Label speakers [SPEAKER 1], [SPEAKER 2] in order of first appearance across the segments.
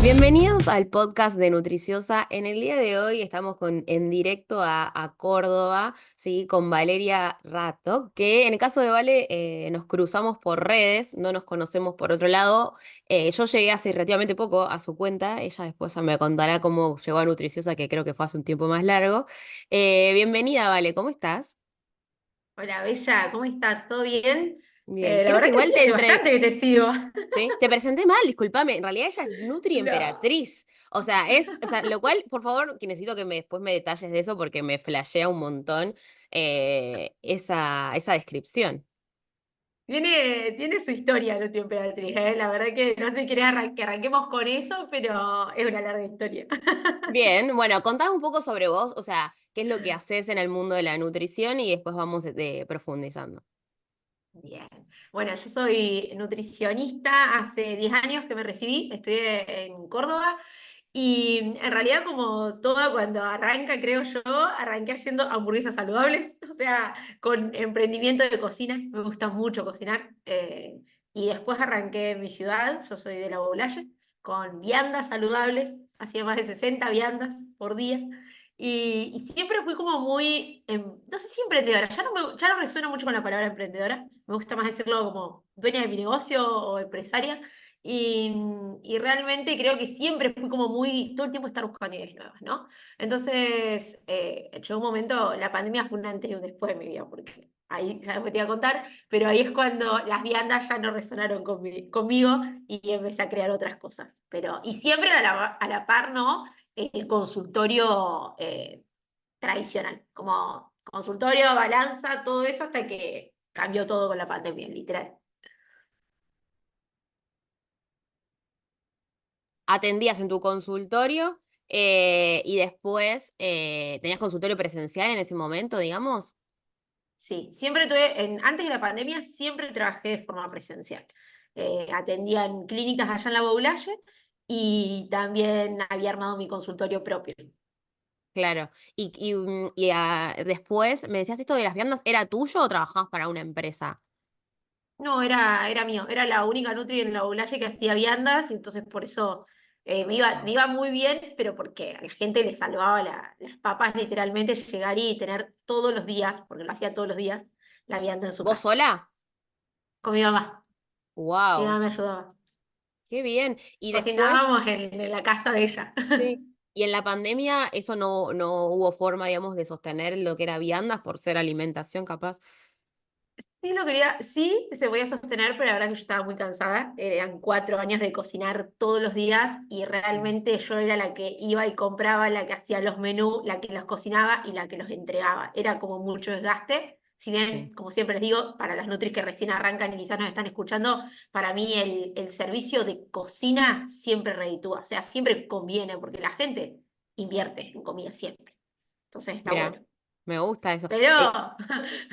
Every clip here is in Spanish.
[SPEAKER 1] Bienvenidos al podcast de Nutriciosa. En el día de hoy estamos en directo a Córdoba, ¿sí? Con Valeria Rato, que en el caso de Vale nos cruzamos por redes, no nos conocemos por otro lado. Yo llegué hace relativamente poco a su cuenta, ella después me contará cómo llegó a Nutriciosa, que creo que fue hace un tiempo más largo. Bienvenida, Vale, ¿cómo estás?
[SPEAKER 2] Hola, Bella, ¿cómo estás? ¿Todo bien?
[SPEAKER 1] Bien,
[SPEAKER 2] La
[SPEAKER 1] creo que
[SPEAKER 2] verdad que
[SPEAKER 1] igual
[SPEAKER 2] sí,
[SPEAKER 1] te
[SPEAKER 2] hace bastante que te sigo.
[SPEAKER 1] ¿Sí? Te presenté mal, discúlpame. En realidad ella es Nutri
[SPEAKER 2] No.
[SPEAKER 1] Emperatriz. Lo cual, por favor, que necesito que después me detalles de eso porque me flashea un montón esa descripción.
[SPEAKER 2] Tiene su historia, Loti Emperatriz, ¿eh? La verdad que no sé si querés que arranquemos con eso, pero es una larga historia.
[SPEAKER 1] Bien, bueno, contame un poco sobre vos, o sea, qué es lo que haces en el mundo de la nutrición y después vamos profundizando.
[SPEAKER 2] Bien. Bueno, yo soy nutricionista, hace 10 años que me recibí, estudié en Córdoba y en realidad como todo cuando arranca, creo yo, arranqué haciendo hamburguesas saludables, o sea, con emprendimiento de cocina, me gusta mucho cocinar y después arranqué en mi ciudad, yo soy de La Boulaye, con viandas saludables, hacía más de 60 viandas por día. Y siempre fui como muy, no sé si emprendedora, ya no resuena mucho con la palabra emprendedora, me gusta más decirlo como dueña de mi negocio o empresaria, y realmente creo que siempre fui como muy, todo el tiempo estar buscando ideas nuevas, ¿no? Entonces, llegó un momento, la pandemia fue un antes y un después de mi vida, porque ahí ya después te iba a contar, pero ahí es cuando las viandas ya no resonaron conmigo y empecé a crear otras cosas. Pero, y siempre a la par, ¿no? El consultorio tradicional, como consultorio, balanza, todo eso hasta que cambió todo con la pandemia, literal.
[SPEAKER 1] Atendías en tu consultorio y después tenías consultorio presencial en ese momento, digamos.
[SPEAKER 2] Sí, antes de la pandemia siempre trabajé de forma presencial. Atendía en clínicas allá en la Boulaye y también había armado mi consultorio propio.
[SPEAKER 1] Claro. Después, me decías esto de las viandas, ¿era tuyo o trabajabas para una empresa?
[SPEAKER 2] No, era mío, era la única Nutri en la Boulaye que hacía viandas, y entonces por eso me iba muy bien, pero porque a la gente le salvaba las papas literalmente llegar y tener todos los días, porque lo hacía todos los días, la vianda en su
[SPEAKER 1] ¿Vos
[SPEAKER 2] casa.
[SPEAKER 1] sola?
[SPEAKER 2] Con mi mamá, mi mamá
[SPEAKER 1] Wow,
[SPEAKER 2] me ayudaba.
[SPEAKER 1] qué bien. Y después,
[SPEAKER 2] Cocinábamos en la casa de ella.
[SPEAKER 1] sí. Y en la pandemia, eso no hubo forma, digamos, de sostener lo que era viandas por ser alimentación capaz.
[SPEAKER 2] Sí se podía sostener, pero la verdad que yo estaba muy cansada. Eran 4 años de cocinar todos los días y
[SPEAKER 1] Mm.
[SPEAKER 2] realmente yo era la que iba y compraba, la que hacía los menús, la que los cocinaba y la que los entregaba. Era como mucho desgaste. Si bien,
[SPEAKER 1] Sí,
[SPEAKER 2] como siempre les digo, para las nutris que recién arrancan y quizás nos están escuchando, para mí el servicio de cocina siempre reditúa, o sea, siempre conviene porque la gente invierte en comida siempre. Entonces está
[SPEAKER 1] mira,
[SPEAKER 2] bueno.
[SPEAKER 1] me gusta eso.
[SPEAKER 2] Pero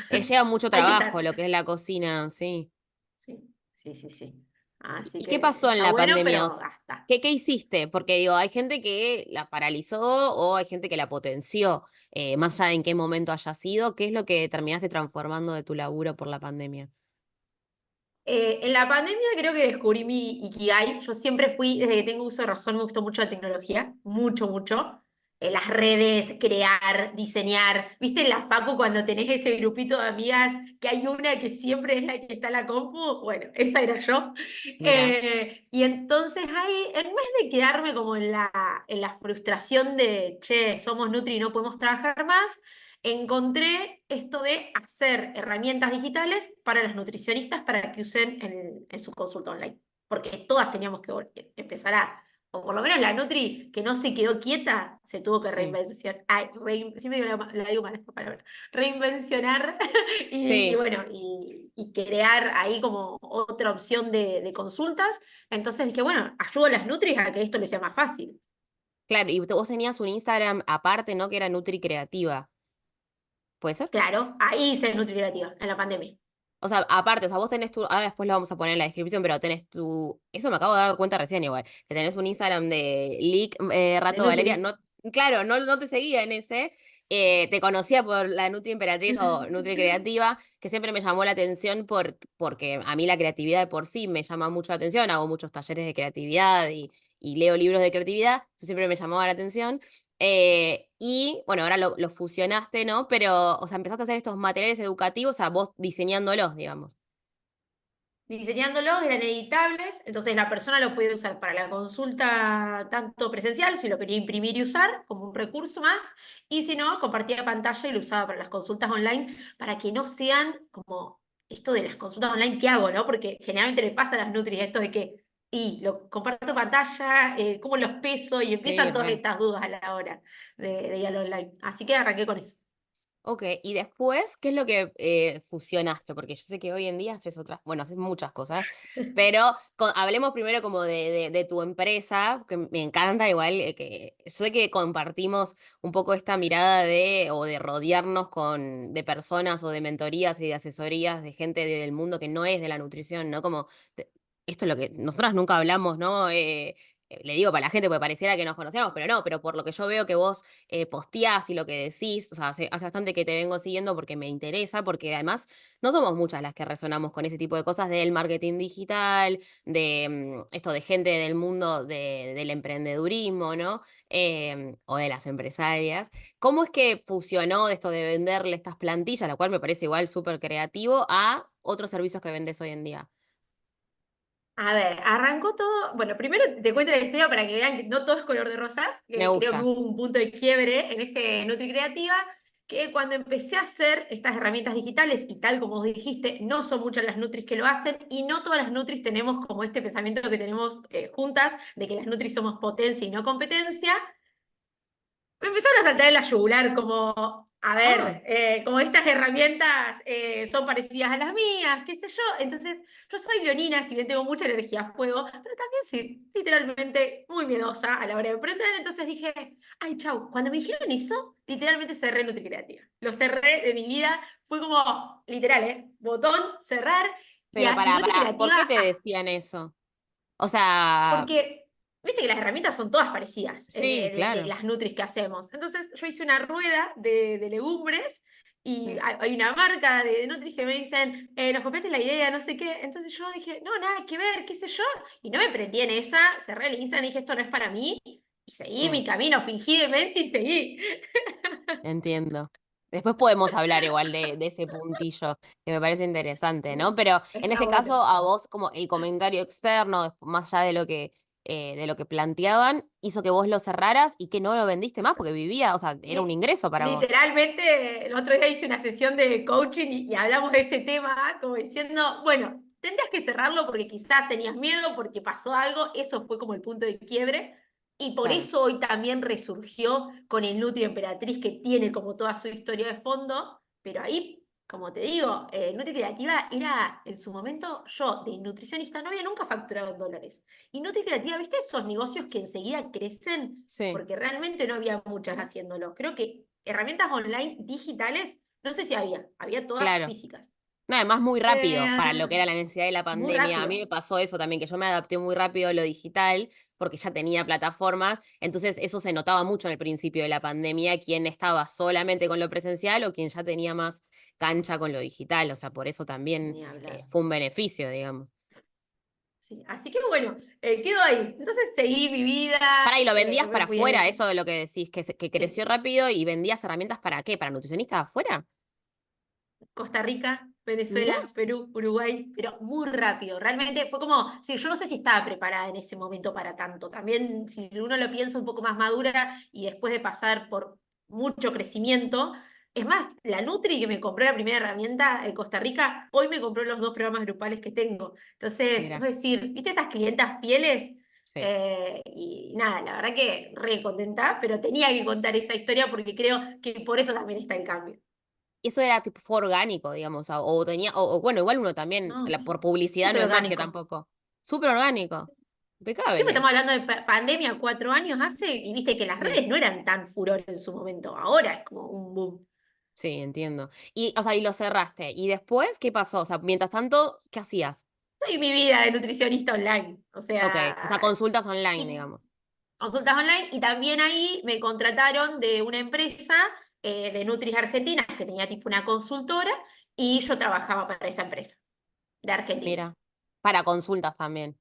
[SPEAKER 1] Lleva mucho
[SPEAKER 2] hay que
[SPEAKER 1] trabajo
[SPEAKER 2] estar.
[SPEAKER 1] lo que es la cocina, sí.
[SPEAKER 2] Sí, sí, sí, sí. Así
[SPEAKER 1] ¿Y qué
[SPEAKER 2] que
[SPEAKER 1] pasó en
[SPEAKER 2] está
[SPEAKER 1] la
[SPEAKER 2] bueno,
[SPEAKER 1] pandemia?
[SPEAKER 2] pero gasta.
[SPEAKER 1] ¿Qué hiciste? Porque digo, hay gente que la paralizó o hay gente que la potenció, más allá de en qué momento haya sido. ¿Qué es lo que terminaste transformando de tu laburo por la pandemia?
[SPEAKER 2] En la pandemia creo que descubrí mi Ikigai. Yo siempre fui, desde que tengo uso de razón, me gustó mucho la tecnología, mucho, mucho. Las redes, crear, diseñar. ¿Viste en la facu cuando tenés ese grupito de amigas que hay una que siempre es la que está en la compu? Bueno, esa era yo.
[SPEAKER 1] Mira,
[SPEAKER 2] Y entonces ahí, en vez de quedarme como en la frustración de, che, somos Nutri y no podemos trabajar más, encontré esto de hacer herramientas digitales para los nutricionistas para que usen en su consulta online. Porque todas teníamos que empezar o por lo menos la Nutri que no se quedó quieta, se tuvo que
[SPEAKER 1] sí.
[SPEAKER 2] reinvencionar. Ay, siempre digo la digo mal esta palabra. Reinvencionar y
[SPEAKER 1] Sí,
[SPEAKER 2] bueno, y crear ahí como otra opción de consultas. Entonces dije, bueno, ayudo a las Nutris a que esto les sea más fácil.
[SPEAKER 1] claro, y vos tenías un Instagram aparte, ¿no? Que era Nutri Creativa, ¿puede ser?
[SPEAKER 2] Claro, ahí hice Nutri Creativa, en la pandemia.
[SPEAKER 1] O sea, aparte, o sea, vos tenés tu, ahora después lo vamos a poner en la descripción, pero tenés tu, eso me acabo de dar cuenta recién igual, que tenés un Instagram de Lick
[SPEAKER 2] De
[SPEAKER 1] Rato Valeria,
[SPEAKER 2] Nutri.
[SPEAKER 1] no, claro, no te seguía en ese, te conocía por la Nutri Emperatriz o Nutri Creativa, que siempre me llamó la atención porque a mí la creatividad de por sí me llama mucho la atención, hago muchos talleres de creatividad y leo libros de creatividad, eso siempre me llamaba la atención. Y bueno, ahora lo fusionaste, ¿no? Pero, o sea, empezaste a hacer estos materiales educativos, o sea, vos diseñándolos, digamos.
[SPEAKER 2] Diseñándolos, eran editables, entonces la persona lo puede usar para la consulta tanto presencial, si lo quería imprimir y usar como un recurso más, y si no, compartía pantalla y lo usaba para las consultas online, para que no sean como esto de las consultas online que hago, ¿no? Porque generalmente le pasa a las Nutris esto de que, y lo comparto pantalla, cómo los peso, y
[SPEAKER 1] Sí,
[SPEAKER 2] empiezan todas
[SPEAKER 1] re.
[SPEAKER 2] estas dudas a la hora de ir al online. Así que arranqué con eso.
[SPEAKER 1] Ok, y después, ¿qué es lo que fusionaste? Porque yo sé que hoy en día haces otras, bueno, haces muchas cosas, pero hablemos primero como de tu empresa, que me encanta igual, que yo sé que compartimos un poco esta mirada o de rodearnos de personas o de mentorías y de asesorías de gente del mundo que no es de la nutrición, ¿no? Como, esto es lo que nosotras nunca hablamos, ¿no? Le digo para la gente porque pareciera que nos conocemos, pero no, pero por lo que yo veo que vos posteás y lo que decís, o sea, hace bastante que te vengo siguiendo porque me interesa, porque además no somos muchas las que resonamos con ese tipo de cosas del marketing digital, de esto de gente del mundo del emprendedurismo, ¿no? O de las empresarias. ¿Cómo es que fusionó esto de venderle estas plantillas, lo cual me parece igual súper creativo, a otros servicios que vendes hoy en día?
[SPEAKER 2] A ver, arrancó todo. Bueno, primero te cuento la historia para que vean que no todo es color de rosas,
[SPEAKER 1] Me
[SPEAKER 2] que creo que
[SPEAKER 1] gusta.
[SPEAKER 2] hubo un punto de quiebre en este Nutri Creativa, que cuando empecé a hacer estas herramientas digitales, y tal como vos dijiste, no son muchas las Nutris que lo hacen, y no todas las Nutris tenemos como este pensamiento que tenemos juntas, de que las Nutris somos potencia y no competencia. Me empezaron a saltar en la yugular, como, a
[SPEAKER 1] Ah,
[SPEAKER 2] ver, como estas herramientas son parecidas a las mías, qué sé yo. Entonces, yo soy leonina, si bien tengo mucha energía a fuego, pero también soy literalmente muy miedosa a la hora de emprender. Entonces dije, ay, chau. Cuando me dijeron eso, literalmente cerré NutriCreativa. Lo cerré de mi vida. Fue como, literal, Botón, cerrar.
[SPEAKER 1] pero
[SPEAKER 2] Y
[SPEAKER 1] ¿por
[SPEAKER 2] NutriCreativa,
[SPEAKER 1] qué te decían eso? O sea,
[SPEAKER 2] porque viste que las herramientas son todas parecidas
[SPEAKER 1] sí,
[SPEAKER 2] de
[SPEAKER 1] claro.
[SPEAKER 2] las nutris que hacemos. Entonces yo hice una rueda de legumbres y
[SPEAKER 1] Sí.
[SPEAKER 2] hay una marca de nutris que me dicen, nos copiaste la idea, no sé qué. Entonces yo dije, no, nada que ver, qué sé yo. Y no me prendí en esa, cerré el Instagram y dije, esto no es para mí. Y seguí
[SPEAKER 1] Sí.
[SPEAKER 2] mi camino, fingí demencia y seguí.
[SPEAKER 1] Entiendo. Después podemos hablar igual de ese puntillo, que me parece interesante, ¿no? Pero en
[SPEAKER 2] Está
[SPEAKER 1] ese caso,
[SPEAKER 2] bueno.
[SPEAKER 1] a vos, como el comentario externo, más allá de lo que planteaban, hizo que vos lo cerraras y que no lo vendiste más, porque vivía, o sea, era un ingreso para vos.
[SPEAKER 2] Literalmente, el otro día hice una sesión de coaching y hablamos de este tema, como diciendo, bueno, tendrías que cerrarlo porque quizás tenías miedo, porque pasó algo, eso fue como el punto de quiebre, y por
[SPEAKER 1] Claro.
[SPEAKER 2] eso hoy también resurgió con el Nutri Emperatriz, que tiene como toda su historia de fondo, pero ahí, como te digo, Nutri Creativa era, en su momento, yo de nutricionista no había nunca facturado en dólares. Y Nutri Creativa, ¿viste esos negocios que enseguida crecen?
[SPEAKER 1] Sí,
[SPEAKER 2] Porque realmente no había muchas haciéndolo. Creo que herramientas online digitales, no sé si había todas
[SPEAKER 1] claro.
[SPEAKER 2] físicas.
[SPEAKER 1] No, además muy rápido
[SPEAKER 2] Eh,
[SPEAKER 1] para lo que era la necesidad de la
[SPEAKER 2] muy
[SPEAKER 1] pandemia. A mí
[SPEAKER 2] rápido.
[SPEAKER 1] me pasó eso también, que yo me adapté muy rápido a lo digital porque ya tenía plataformas. Entonces eso se notaba mucho en el principio de la pandemia, quién estaba solamente con lo presencial o quién ya tenía más cancha con lo digital. O sea, por eso también
[SPEAKER 2] Ni hablar.
[SPEAKER 1] fue un beneficio, digamos.
[SPEAKER 2] Sí. Así que bueno, quedo ahí. Entonces seguí mi vida,
[SPEAKER 1] Para, ¿y lo vendías
[SPEAKER 2] me
[SPEAKER 1] para
[SPEAKER 2] fui
[SPEAKER 1] afuera? Eso de lo que decís, que creció
[SPEAKER 2] sí.
[SPEAKER 1] rápido y vendías herramientas para qué, ¿para nutricionistas afuera?
[SPEAKER 2] Costa Rica,
[SPEAKER 1] Mirá,
[SPEAKER 2] Venezuela, Perú, Uruguay, pero muy rápido. Realmente fue como, sí, yo no sé si estaba preparada en ese momento para tanto. También, si uno lo piensa un poco más madura y después de pasar por mucho crecimiento, es más, la Nutri que me compró la primera herramienta en Costa Rica, hoy me compró los dos programas grupales que tengo. Entonces, es
[SPEAKER 1] mira,
[SPEAKER 2] decir, ¿viste estas clientas fieles?
[SPEAKER 1] sí.
[SPEAKER 2] Y nada, la verdad que re contenta, pero tenía que contar esa historia porque creo que por eso también está el cambio.
[SPEAKER 1] Eso era tipo, fue orgánico, digamos, o tenía, bueno, igual uno también,
[SPEAKER 2] No,
[SPEAKER 1] por publicidad no
[SPEAKER 2] súper
[SPEAKER 1] es magia
[SPEAKER 2] orgánico.
[SPEAKER 1] tampoco. Súper orgánico.
[SPEAKER 2] Sí, pues
[SPEAKER 1] Impecable.
[SPEAKER 2] estamos hablando de pandemia 4 años hace, y viste que las
[SPEAKER 1] Sí,
[SPEAKER 2] redes no eran tan furor en su momento. Ahora es como un boom.
[SPEAKER 1] sí, entiendo. Y, o sea, y lo cerraste. ¿Y después qué pasó? O sea, mientras tanto, ¿qué hacías?
[SPEAKER 2] Soy mi vida de nutricionista online. O
[SPEAKER 1] Ok, o sea,
[SPEAKER 2] sea,
[SPEAKER 1] consultas online,
[SPEAKER 2] y
[SPEAKER 1] digamos.
[SPEAKER 2] consultas online. Y también ahí me contrataron de una empresa de Nutris Argentinas que tenía tipo una consultora y yo trabajaba para esa empresa de Argentina,
[SPEAKER 1] Mira, para consultas también.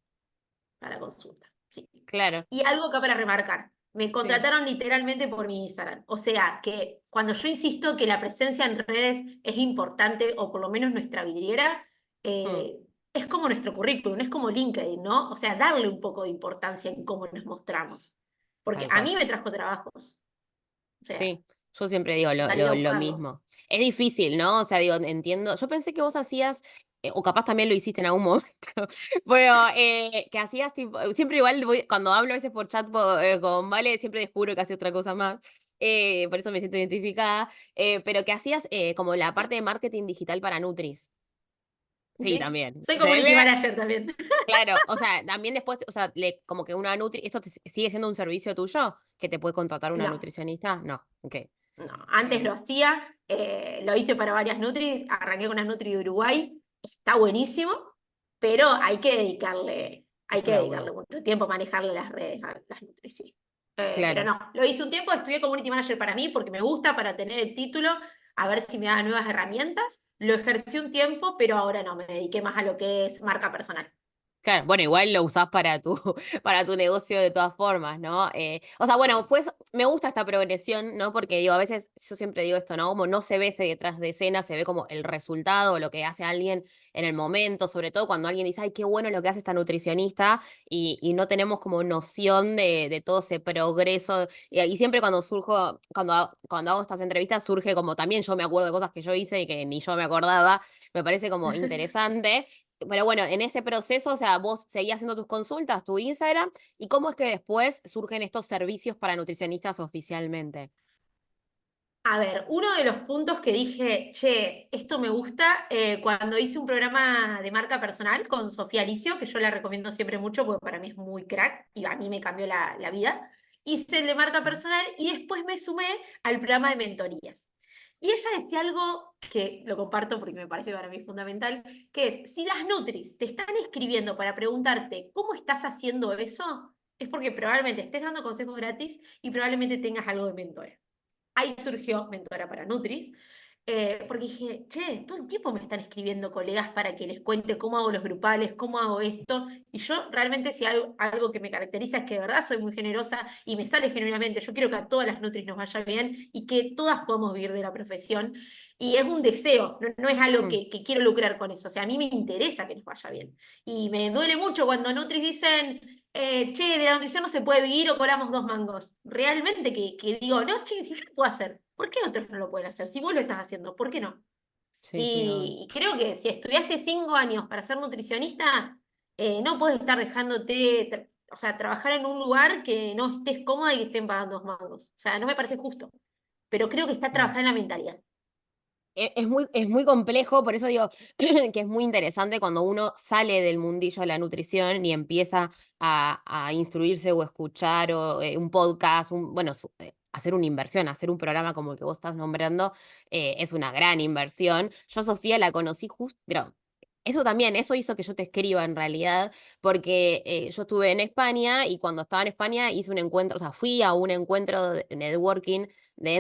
[SPEAKER 2] para consultas. Sí.
[SPEAKER 1] claro,
[SPEAKER 2] Y algo acá para remarcar. Me
[SPEAKER 1] sí,
[SPEAKER 2] contrataron literalmente por mi Instagram. O sea, que cuando yo insisto que la presencia en redes es importante, o por lo menos nuestra vidriera,
[SPEAKER 1] mm,
[SPEAKER 2] eh, es como nuestro currículum, es como LinkedIn, ¿no? O sea, darle un poco de importancia en cómo nos mostramos. Porque
[SPEAKER 1] tal
[SPEAKER 2] a
[SPEAKER 1] cual.
[SPEAKER 2] mí me trajo trabajos. O sea,
[SPEAKER 1] Sí, yo siempre digo
[SPEAKER 2] salí a
[SPEAKER 1] lo
[SPEAKER 2] buscarlos.
[SPEAKER 1] mismo. Es difícil, ¿no? O sea, digo, entiendo. Yo pensé que vos hacías, o capaz también lo hiciste en algún momento, pero que hacías tipo, siempre igual cuando hablo a veces por chat con Vale, siempre descubro que hacía otra cosa más. Por eso me siento identificada. Pero que hacías como la parte de marketing digital para Nutris. Sí,
[SPEAKER 2] ¿Sí?
[SPEAKER 1] también.
[SPEAKER 2] Soy community manager también.
[SPEAKER 1] Claro, o sea, también después, o sea, como que una ¿esto sigue siendo un servicio tuyo? ¿Que te puede contratar una
[SPEAKER 2] No.
[SPEAKER 1] nutricionista? No, ok.
[SPEAKER 2] No, antes lo hacía, lo hice para varias Nutris, arranqué con una Nutri de Uruguay, está buenísimo, pero hay que
[SPEAKER 1] Mucho
[SPEAKER 2] dedicarle
[SPEAKER 1] laburo.
[SPEAKER 2] mucho tiempo a manejarle las redes a las Nutris, sí. Pero
[SPEAKER 1] Claro.
[SPEAKER 2] no, lo hice un tiempo, estudié Community Manager para mí porque me gusta, para tener el título, a ver si me da nuevas herramientas. Lo ejercí un tiempo, pero ahora no, me dediqué más a lo que es marca personal.
[SPEAKER 1] Claro, bueno, igual lo usás para tu, para tu negocio de todas formas, ¿no? O sea, bueno, me gusta esta progresión, ¿no? Porque digo, a veces yo siempre digo esto, ¿no? Como no se ve ese detrás de escena, se ve como el resultado, lo que hace alguien en el momento, sobre todo cuando alguien dice, ay, qué bueno lo que hace esta nutricionista, y no tenemos como noción de todo ese progreso. Y siempre cuando cuando hago estas entrevistas surge como también yo me acuerdo de cosas que yo hice y que ni yo me acordaba, me parece como interesante. Pero bueno, en ese proceso, o sea, vos seguías haciendo tus consultas, tu Instagram, ¿y cómo es que después surgen estos servicios para nutricionistas oficialmente?
[SPEAKER 2] A ver, uno de los puntos que dije, che, esto me gusta, cuando hice un programa de marca personal con Sofía Alicio, que yo la recomiendo siempre mucho porque para mí es muy crack y a mí me cambió la vida. Hice el de marca personal y después me sumé al programa de mentorías. Y ella decía algo que lo comparto porque me parece para mí fundamental, que es, si las Nutris te están escribiendo para preguntarte cómo estás haciendo eso, es porque probablemente estés dando consejos gratis y probablemente tengas algo de mentora. Ahí surgió Mentora para Nutris, porque dije, che, todo el tiempo me están escribiendo colegas para que les cuente cómo hago los grupales, cómo hago esto, y yo realmente si algo que me caracteriza es que de verdad soy muy generosa y me sale genuinamente, yo quiero que a todas las Nutris nos vaya bien y que todas podamos vivir de la profesión, y es un deseo, no, no es algo
[SPEAKER 1] Mm,
[SPEAKER 2] que quiero lucrar con eso, o sea, a mí me interesa que nos vaya bien, y me duele mucho cuando Nutris dicen che, de la nutrición no se puede vivir o cobramos 2 mangos. Realmente que digo, no, che, si yo lo puedo hacer, ¿por qué otros no lo pueden hacer? Si vos lo estás haciendo, ¿por qué no?
[SPEAKER 1] sí, sí, obvio.
[SPEAKER 2] Y creo que si estudiaste 5 años para ser nutricionista, no puedes estar dejándote, o sea, trabajar en un lugar que no estés cómoda y que estén pagando 2 mangos. O sea, no me parece justo. Pero creo que está
[SPEAKER 1] Claro.
[SPEAKER 2] trabajar en la mentalidad.
[SPEAKER 1] Es muy complejo, por eso digo que es muy interesante cuando uno sale del mundillo de la nutrición y empieza a instruirse o escuchar un podcast, bueno, hacer una inversión, hacer un programa como el que vos estás nombrando, es una gran inversión. Yo a Sofía la conocí justo, pero eso también, eso hizo que yo te escriba en realidad, porque yo estuve en España y cuando estaba en España hice un encuentro, o sea, fui a un encuentro de networking de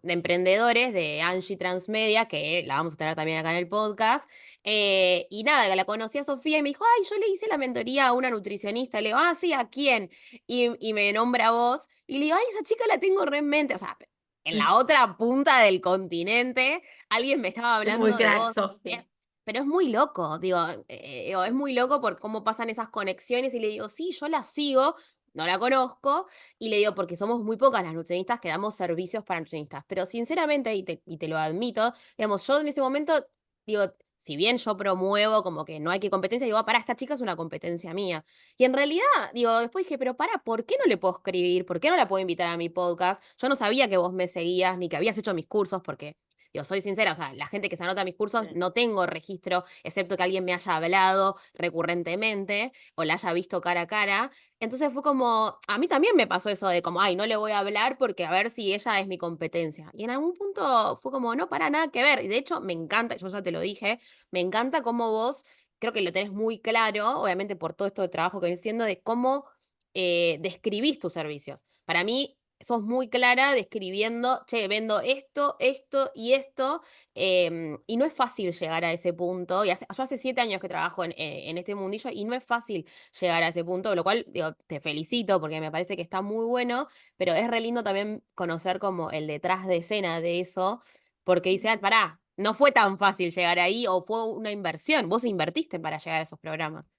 [SPEAKER 1] emprendedores de Angie Transmedia, que la vamos a tener también acá en el podcast. Y nada, que la conocí a Sofía y me dijo, ay, yo le hice la mentoría a una nutricionista. Le digo, ah, sí, ¿a quién? Y me nombra a vos. Y le digo, ay, esa chica la tengo re en mente. O sea, en la otra punta del continente, alguien me estaba
[SPEAKER 2] Es muy
[SPEAKER 1] hablando de
[SPEAKER 2] crack,
[SPEAKER 1] vos.
[SPEAKER 2] Sofi.
[SPEAKER 1] Pero es muy loco, digo, es muy loco por cómo pasan esas conexiones y le digo, sí, yo la sigo, no la conozco, y le digo, porque somos muy pocas las nutricionistas que damos servicios para nutricionistas. Pero sinceramente, y te lo admito, digamos, yo en ese momento, digo, si bien yo promuevo como que no hay que competencia, digo, para, esta chica es una competencia mía. Y en realidad, digo, después dije, pero para, ¿por qué no le puedo escribir? ¿Por qué no la puedo invitar a mi podcast? Yo no sabía que vos me seguías ni que habías hecho mis cursos, porque digo, soy sincera, o sea, la gente que se anota a mis cursos
[SPEAKER 2] Sí.
[SPEAKER 1] no tengo registro, excepto que alguien me haya hablado recurrentemente o la haya visto cara a cara. Entonces fue como, a mí también me pasó eso de como, ay, no le voy a hablar porque a ver si ella es mi competencia. Y en algún punto fue como, no, para nada que ver. Y de hecho, me encanta, yo ya te lo dije, me encanta cómo vos, creo que lo tenés muy claro, obviamente por todo esto de trabajo que venís haciendo, de cómo describís tus servicios. Para mí, sos muy clara describiendo, che, vendo esto, esto y esto, y no es fácil llegar a ese punto. Yo hace 7 años que trabajo en este mundillo y no es fácil llegar a ese punto, lo cual, digo, te felicito porque me parece que está muy bueno, pero es re lindo también conocer como el detrás de escena de eso, porque dice, ah, pará, no fue tan fácil llegar ahí o fue una inversión, vos invertiste para llegar a esos programas.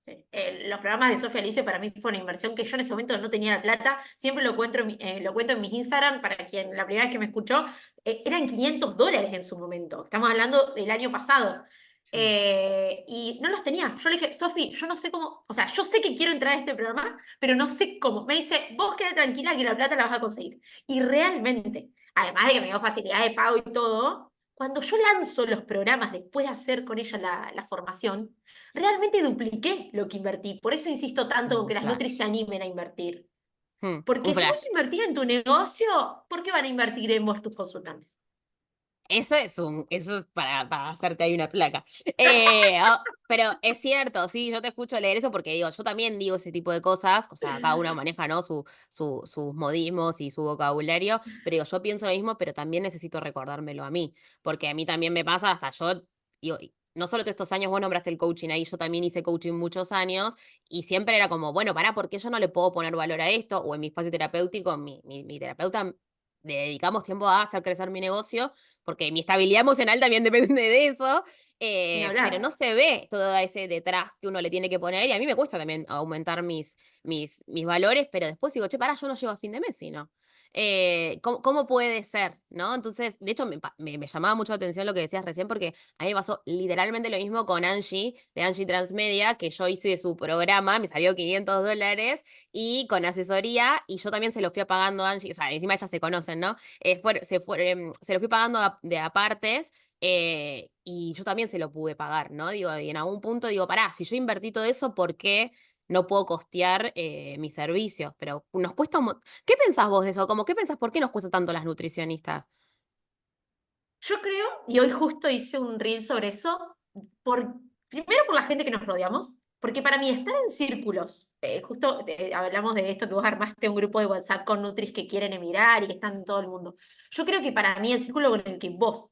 [SPEAKER 2] Sí. Los programas de Sofía Alicio para mí fue una inversión que yo en ese momento no tenía la plata. Siempre lo cuento en mis Instagram, para quien la primera vez que me escuchó, eran $500 en su momento. Estamos hablando del año pasado.
[SPEAKER 1] Sí.
[SPEAKER 2] Y no los tenía. Yo le dije, Sofi, yo no sé cómo, o sea, yo sé que quiero entrar a este programa, pero no sé cómo. Me dice, vos quédate tranquila que la plata la vas a conseguir. Y realmente, además de que me dio facilidad de pago y todo, cuando yo lanzo los programas después de hacer con ella la formación, realmente dupliqué lo que invertí. Por eso insisto tanto con
[SPEAKER 1] Un
[SPEAKER 2] que las Nutris
[SPEAKER 1] flash.
[SPEAKER 2] se animen a invertir.
[SPEAKER 1] Un
[SPEAKER 2] Porque si vos
[SPEAKER 1] flash.
[SPEAKER 2] no invertís en tu negocio, ¿por qué van a invertir en vos tus consultantes?
[SPEAKER 1] Eso es para hacerte ahí una placa. Pero es cierto, sí, yo te escucho leer eso porque digo, yo también digo ese tipo de cosas, o sea, cada uno maneja, ¿no? Sus modismos y su vocabulario, pero digo, yo pienso lo mismo, pero también necesito recordármelo a mí, porque a mí también me pasa, hasta yo, digo, no solo todos estos años vos nombraste el coaching ahí, yo también hice coaching muchos años y siempre era como, bueno, pará, ¿por qué yo no le puedo poner valor a esto? O en mi espacio terapéutico, mi terapeuta, le dedicamos tiempo a hacer crecer mi negocio porque mi estabilidad emocional también depende de eso,
[SPEAKER 2] Ni
[SPEAKER 1] pero no
[SPEAKER 2] hablar.
[SPEAKER 1] se ve todo ese detrás que uno le tiene que poner y a mí me cuesta también aumentar mis valores, pero después digo, che, pará, yo no llego a fin de mes, sino. ¿Cómo puede ser? ¿No? Entonces, de hecho, me llamaba mucho la atención lo que decías recién, porque a mí me pasó literalmente lo mismo con Angie, de Angie Transmedia, que yo hice su programa, me salió $500 y con asesoría, y yo también se lo fui pagando a Angie, o sea, encima ellas se conocen, ¿no? Se lo fui pagando de a partes, y yo también se lo pude pagar, ¿no? Digo, y en algún punto digo, pará, si yo invertí todo eso, ¿por qué no puedo costear mis servicios? Pero nos cuesta ¿Qué pensás vos de eso? Como, ¿qué pensás por qué nos cuesta tanto las nutricionistas?
[SPEAKER 2] Yo creo, y hoy justo hice un reel sobre eso, por, primero por la gente que nos rodeamos, porque para mí estar en círculos, justo hablamos de esto que vos armaste un grupo de WhatsApp con Nutris que quieren emigrar y que están en todo el mundo. Yo creo que para mí el círculo con el que vos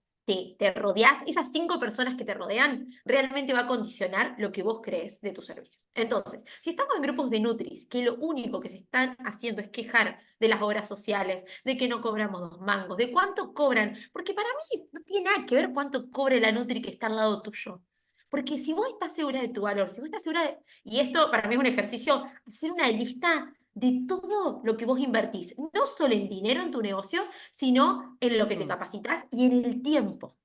[SPEAKER 2] te rodeás, esas 5 personas que te rodean, realmente va a condicionar lo que vos crees de tus servicios. Entonces, si estamos en grupos de Nutris, que lo único que se están haciendo es quejar de las obras sociales, de que no cobramos 2 mangos, de cuánto cobran, porque para mí no tiene nada que ver cuánto cobre la Nutri que está al lado tuyo. Porque si vos estás segura de tu valor, si vos estás segura de... Y esto para mí es un ejercicio, hacer una lista de todo lo que vos invertís, no solo en dinero en tu negocio, sino en lo que te
[SPEAKER 1] Mm,
[SPEAKER 2] capacitas y en el tiempo.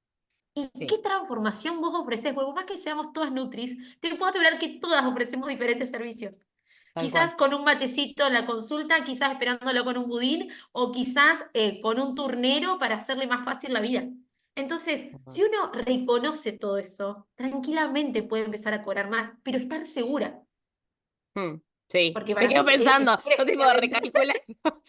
[SPEAKER 2] ¿Y qué
[SPEAKER 1] sí,
[SPEAKER 2] transformación vos ofreces? Porque por más que seamos todas Nutris, te puedo asegurar que todas ofrecemos diferentes servicios.
[SPEAKER 1] tal
[SPEAKER 2] Quizás
[SPEAKER 1] cual.
[SPEAKER 2] con un matecito en la consulta, quizás esperándolo con un budín o quizás con un turnero para hacerle más fácil la vida. Entonces, si uno reconoce todo eso, tranquilamente puede empezar a cobrar más, pero estar segura,
[SPEAKER 1] Mm, sí,
[SPEAKER 2] porque
[SPEAKER 1] me
[SPEAKER 2] para
[SPEAKER 1] quedo
[SPEAKER 2] mí
[SPEAKER 1] pensando, yo tipo
[SPEAKER 2] efectivamente.
[SPEAKER 1] recalculando.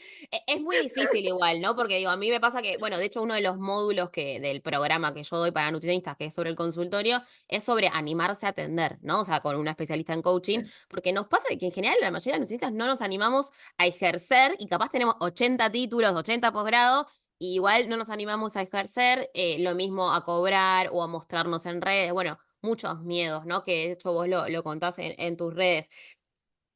[SPEAKER 1] Es muy difícil igual, ¿no? Porque digo, a mí me pasa que, bueno, de hecho uno de los módulos del programa que yo doy para nutricionistas, que es sobre el consultorio, es sobre animarse a atender, ¿no? O sea, con una especialista en coaching, porque nos pasa que en general la mayoría de los nutricionistas no nos animamos a ejercer y capaz tenemos 80 títulos, 80 posgrados, y igual no nos animamos a ejercer, lo mismo a cobrar o a mostrarnos en redes, bueno, muchos miedos, ¿no? Que de hecho vos lo contás en tus redes.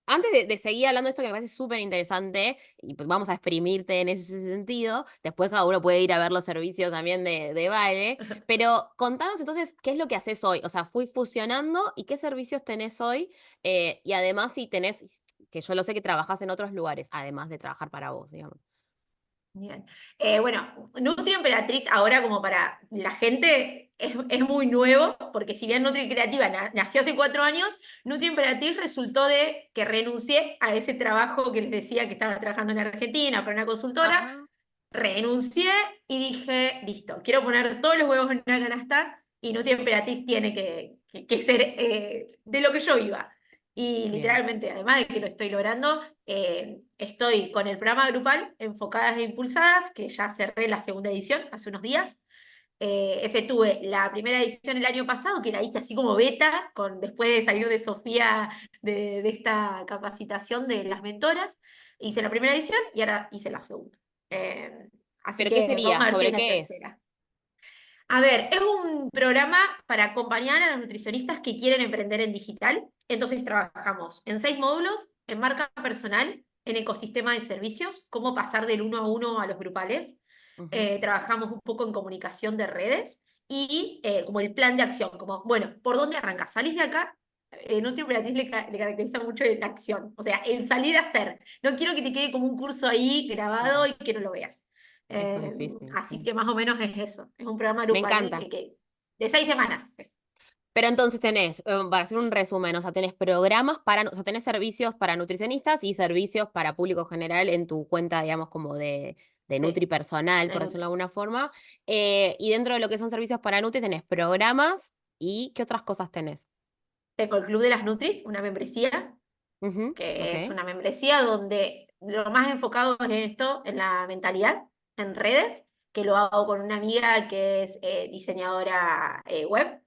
[SPEAKER 1] Antes de seguir hablando de esto que me parece súper interesante, y pues vamos a exprimirte en ese sentido, después cada uno puede ir a ver los servicios también de Vale, pero contanos entonces qué es lo que haces hoy, o sea, fui fusionando y qué servicios tenés hoy, y además si tenés, que yo lo sé que trabajás en otros lugares, además de trabajar para vos, digamos.
[SPEAKER 2] Bien. Bueno, Nutri Emperatriz ahora como para la gente es muy nuevo, porque si bien Nutri Creativa nació hace 4 años, Nutri Emperatriz resultó de que renuncié a ese trabajo que les decía que estaba trabajando en Argentina para una consultora,
[SPEAKER 1] Ah,
[SPEAKER 2] renuncié y dije, listo, quiero poner todos los huevos en una canasta y Nutri Emperatriz tiene que ser de lo que yo iba. Y
[SPEAKER 1] bien.
[SPEAKER 2] literalmente, además de que lo estoy logrando, estoy con el programa grupal Enfocadas e Impulsadas, que ya cerré la segunda edición hace unos días. Ese tuve la primera edición el año pasado, que la hice así como beta, después de salir de Sofía de esta capacitación de las mentoras. Hice la primera edición y ahora hice la segunda. Eh, Así
[SPEAKER 1] ¿Pero qué
[SPEAKER 2] que vamos
[SPEAKER 1] sería?
[SPEAKER 2] a ver si es
[SPEAKER 1] ¿Sobre
[SPEAKER 2] la
[SPEAKER 1] qué es?
[SPEAKER 2] tercera. A ver, es un programa para acompañar a los nutricionistas que quieren emprender en digital. Entonces trabajamos en 6 módulos, en marca personal, en ecosistema de servicios, cómo pasar del uno a uno a los grupales.
[SPEAKER 1] Ujú.
[SPEAKER 2] Trabajamos un poco en comunicación de redes y como el plan de acción, como, bueno, ¿por dónde arrancas? Salís de acá. NutriOperatriz le caracteriza mucho la acción, o sea, el salir a hacer. No quiero que te quede como un curso ahí grabado
[SPEAKER 1] Claro,
[SPEAKER 2] y que no lo veas.
[SPEAKER 1] eso es
[SPEAKER 2] Eh,
[SPEAKER 1] difícil,
[SPEAKER 2] Así
[SPEAKER 1] sí.
[SPEAKER 2] que más o menos es eso. Es un programa
[SPEAKER 1] Me
[SPEAKER 2] grupal
[SPEAKER 1] encanta.
[SPEAKER 2] de 6 semanas.
[SPEAKER 1] Pero entonces tenés, para hacer un resumen, o sea, tenés programas para, o sea, tenés servicios para nutricionistas y servicios para público general en tu cuenta, digamos, como de Nutri
[SPEAKER 2] Sí,
[SPEAKER 1] personal,
[SPEAKER 2] de
[SPEAKER 1] por decirlo de
[SPEAKER 2] Nutri.
[SPEAKER 1] alguna forma. Y dentro de lo que son servicios para Nutri tenés programas y ¿qué otras cosas tenés?
[SPEAKER 2] Tengo el Club de las Nutris, una membresía,
[SPEAKER 1] Ujú,
[SPEAKER 2] que
[SPEAKER 1] ok,
[SPEAKER 2] es una membresía donde lo más enfocado es en esto, en la mentalidad, en redes, que lo hago con una amiga que es diseñadora web.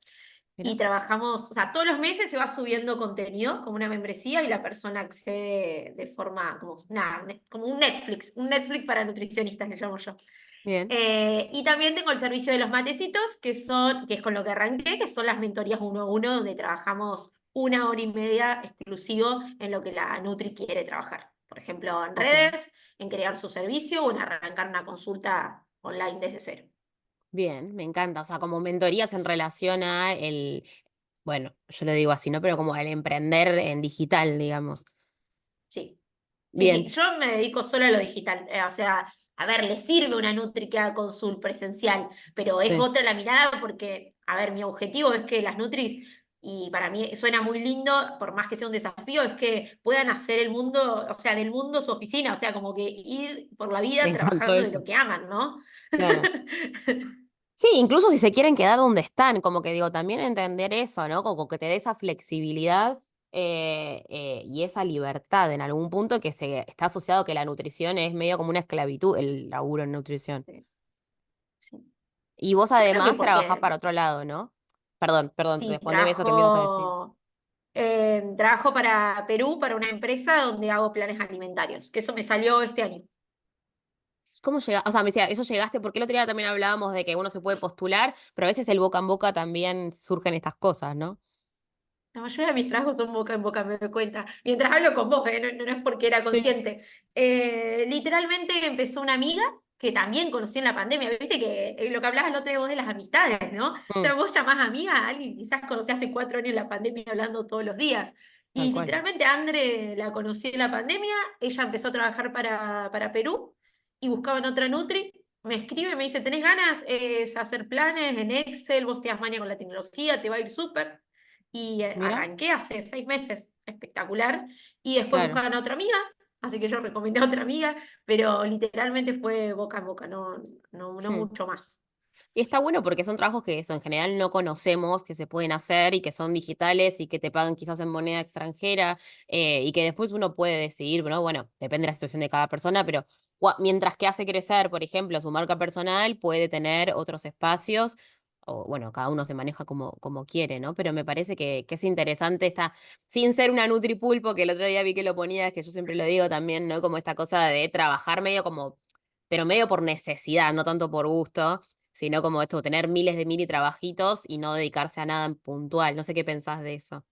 [SPEAKER 2] Y
[SPEAKER 1] mira,
[SPEAKER 2] trabajamos, o sea, todos los meses se va subiendo contenido como una membresía y la persona accede de forma como, nada, como un Netflix para nutricionistas, le llamo yo.
[SPEAKER 1] bien.
[SPEAKER 2] Y también tengo el servicio de los matecitos, que es con lo que arranqué, que son las mentorías uno a uno, donde trabajamos 1 hora y media exclusivo en lo que la Nutri quiere trabajar. Por ejemplo, en
[SPEAKER 1] Ok,
[SPEAKER 2] redes, en crear su servicio o en arrancar una consulta online desde cero.
[SPEAKER 1] bien, me encanta. O sea, como mentorías en relación a el, bueno, yo lo digo así, ¿no? Pero como el emprender en digital, digamos.
[SPEAKER 2] Sí. Sí, sí,
[SPEAKER 1] Bien,
[SPEAKER 2] yo me dedico solo a lo digital. O sea, a ver, le sirve una Nutri que haga consul presencial, pero es
[SPEAKER 1] sí,
[SPEAKER 2] otra la mirada porque, a ver, mi objetivo es que las Nutris, y para mí suena muy lindo, por más que sea un desafío, es que puedan hacer el mundo, o sea, del mundo su oficina, o sea, como que ir por la
[SPEAKER 1] me
[SPEAKER 2] vida
[SPEAKER 1] encantó
[SPEAKER 2] trabajando de
[SPEAKER 1] eso.
[SPEAKER 2] lo que aman, ¿no?
[SPEAKER 1] Claro. Sí, incluso si se quieren quedar donde están, como que digo, también entender eso, ¿no? Como que te dé esa flexibilidad y esa libertad en algún punto que se está asociado que la nutrición es medio como una esclavitud, el laburo en nutrición.
[SPEAKER 2] Sí, sí.
[SPEAKER 1] Y vos
[SPEAKER 2] Yo creo que
[SPEAKER 1] además trabajás
[SPEAKER 2] porque,
[SPEAKER 1] para otro lado, ¿no? Perdón,
[SPEAKER 2] sí,
[SPEAKER 1] respondeme eso que me ibas a decir.
[SPEAKER 2] trabajo para Perú, para una empresa donde hago planes alimentarios, que eso me salió este año.
[SPEAKER 1] ¿Cómo llegaste? O sea, me decía, eso llegaste, porque el otro día también hablábamos de que uno se puede postular, pero a veces el boca en boca también surgen estas cosas, ¿no?
[SPEAKER 2] La mayoría de mis trabajos son boca en boca, me doy cuenta. Mientras hablo con vos, no es porque era
[SPEAKER 1] Sí.
[SPEAKER 2] consciente. Literalmente empezó una amiga que también conocí en la pandemia. Viste que lo que hablabas el otro día vos de las amistades, ¿no? O
[SPEAKER 1] Mm,
[SPEAKER 2] sea, vos llamás amiga a alguien, que quizás conocí hace 4 años en la pandemia hablando todos los días.
[SPEAKER 1] tal
[SPEAKER 2] Y
[SPEAKER 1] cual.
[SPEAKER 2] literalmente a Andre la conocí en la pandemia, ella empezó a trabajar para Perú y buscaban otra Nutri. Me escribe, me dice, ¿tenés ganas? Es hacer planes en Excel, vos te das maña con la tecnología, te va a ir súper. Y
[SPEAKER 1] Mira,
[SPEAKER 2] arranqué hace 6 meses, espectacular. Y después
[SPEAKER 1] claro.
[SPEAKER 2] buscaban a otra amiga, así que yo recomendé a otra amiga, pero literalmente fue boca en boca, no
[SPEAKER 1] Hmm.
[SPEAKER 2] mucho más.
[SPEAKER 1] Y está bueno porque son trabajos que eso en general no conocemos, que se pueden hacer y que son digitales y que te pagan quizás en moneda extranjera y que después uno puede decidir, ¿no? Bueno, depende de la situación de cada persona, pero mientras que hace crecer, por ejemplo, su marca personal, puede tener otros espacios o bueno, cada uno se maneja como quiere, ¿no? Pero me parece que es interesante esta, sin ser una Nutripulpo, que el otro día vi que lo ponías, que yo siempre lo digo también, ¿no? Como esta cosa de trabajar medio como, pero medio por necesidad, no tanto por gusto sino como esto, tener miles de mini trabajitos y no dedicarse a nada en puntual. No sé qué pensás de eso.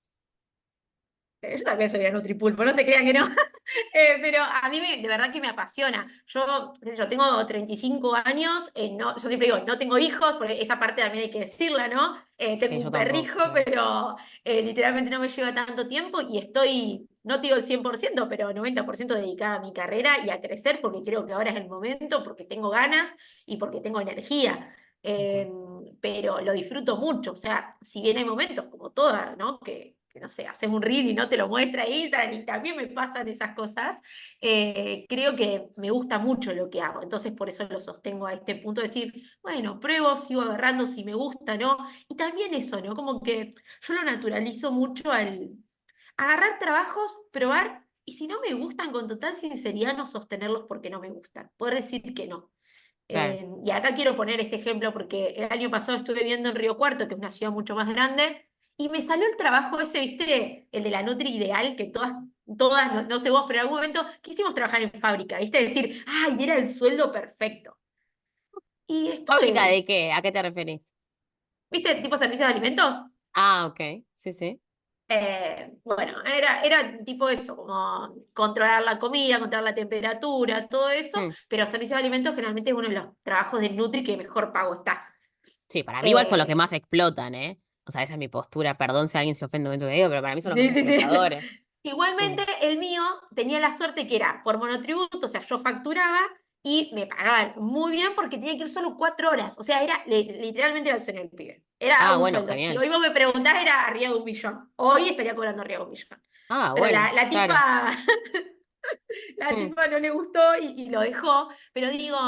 [SPEAKER 2] Yo también soy Nutripulpo, no se crean que no. Pero a mí de verdad que me apasiona. Yo, qué sé yo tengo 35 años, yo siempre digo, no tengo hijos, porque esa parte también hay que decirla, ¿no?
[SPEAKER 1] Sí,
[SPEAKER 2] Tengo
[SPEAKER 1] yo
[SPEAKER 2] un
[SPEAKER 1] tampoco,
[SPEAKER 2] perrijo,
[SPEAKER 1] claro.
[SPEAKER 2] pero literalmente no me lleva tanto tiempo y estoy, no te digo el 100% pero 90% dedicada a mi carrera y a crecer, porque creo que ahora es el momento, porque tengo ganas y porque tengo energía.
[SPEAKER 1] Tal
[SPEAKER 2] Eh,
[SPEAKER 1] cual.
[SPEAKER 2] pero lo disfruto mucho, o sea, si bien hay momentos como todas, ¿no? Que no sé, haces un reel y no te lo muestra Instagram y también me pasan esas cosas, creo que me gusta mucho lo que hago, entonces por eso lo sostengo a este punto de decir, bueno, pruebo, sigo agarrando si me gusta, ¿no? Y también eso, ¿no? Como que yo lo naturalizo mucho al agarrar trabajos, probar, y si no me gustan, con total sinceridad no sostenerlos porque no me gustan, poder decir que no.
[SPEAKER 1] Claro.
[SPEAKER 2] Y acá quiero poner este ejemplo porque el año pasado estuve viviendo en Río Cuarto, que es una ciudad mucho más grande, y me salió el trabajo ese, ¿viste? El de la Nutri Ideal, que todas, no, no sé vos, pero en algún momento quisimos trabajar en fábrica, ¿viste? Decir, ay, era el sueldo perfecto. Y
[SPEAKER 1] ¿Fábrica
[SPEAKER 2] estuve,
[SPEAKER 1] de qué? ¿A qué te referís?
[SPEAKER 2] ¿viste? Tipo servicio de alimentos.
[SPEAKER 1] Ah, ok. Sí, sí.
[SPEAKER 2] Bueno, era tipo eso, como controlar la comida, controlar la temperatura, todo eso,
[SPEAKER 1] Mm.
[SPEAKER 2] pero servicio de alimentos generalmente es uno de los trabajos de Nutri que mejor pago está.
[SPEAKER 1] Sí, para mí igual son los que
[SPEAKER 2] Eh,
[SPEAKER 1] más explotan, ¿eh? O sea, esa es mi postura. Perdón si alguien se ofende con esto que digo, pero para mí son los más
[SPEAKER 2] Sí, sí, sí.
[SPEAKER 1] explotadores. Mm.
[SPEAKER 2] Igualmente, el mío tenía la suerte que era por monotributo, o sea, yo facturaba y me pagaban muy bien porque tenía que ir solo 4 horas. O sea, era literalmente era el sueño del pibe. Era
[SPEAKER 1] Ah,
[SPEAKER 2] un
[SPEAKER 1] bueno,
[SPEAKER 2] sueldo. Si
[SPEAKER 1] genial.
[SPEAKER 2] hoy vos me preguntás, era arriba de 1 millón. Hoy estaría cobrando arriba de 1 millón.
[SPEAKER 1] Ah,
[SPEAKER 2] Pero
[SPEAKER 1] bueno,
[SPEAKER 2] la
[SPEAKER 1] claro.
[SPEAKER 2] tipa, la
[SPEAKER 1] Mm.
[SPEAKER 2] tipa no le gustó y lo dejó. Pero digo,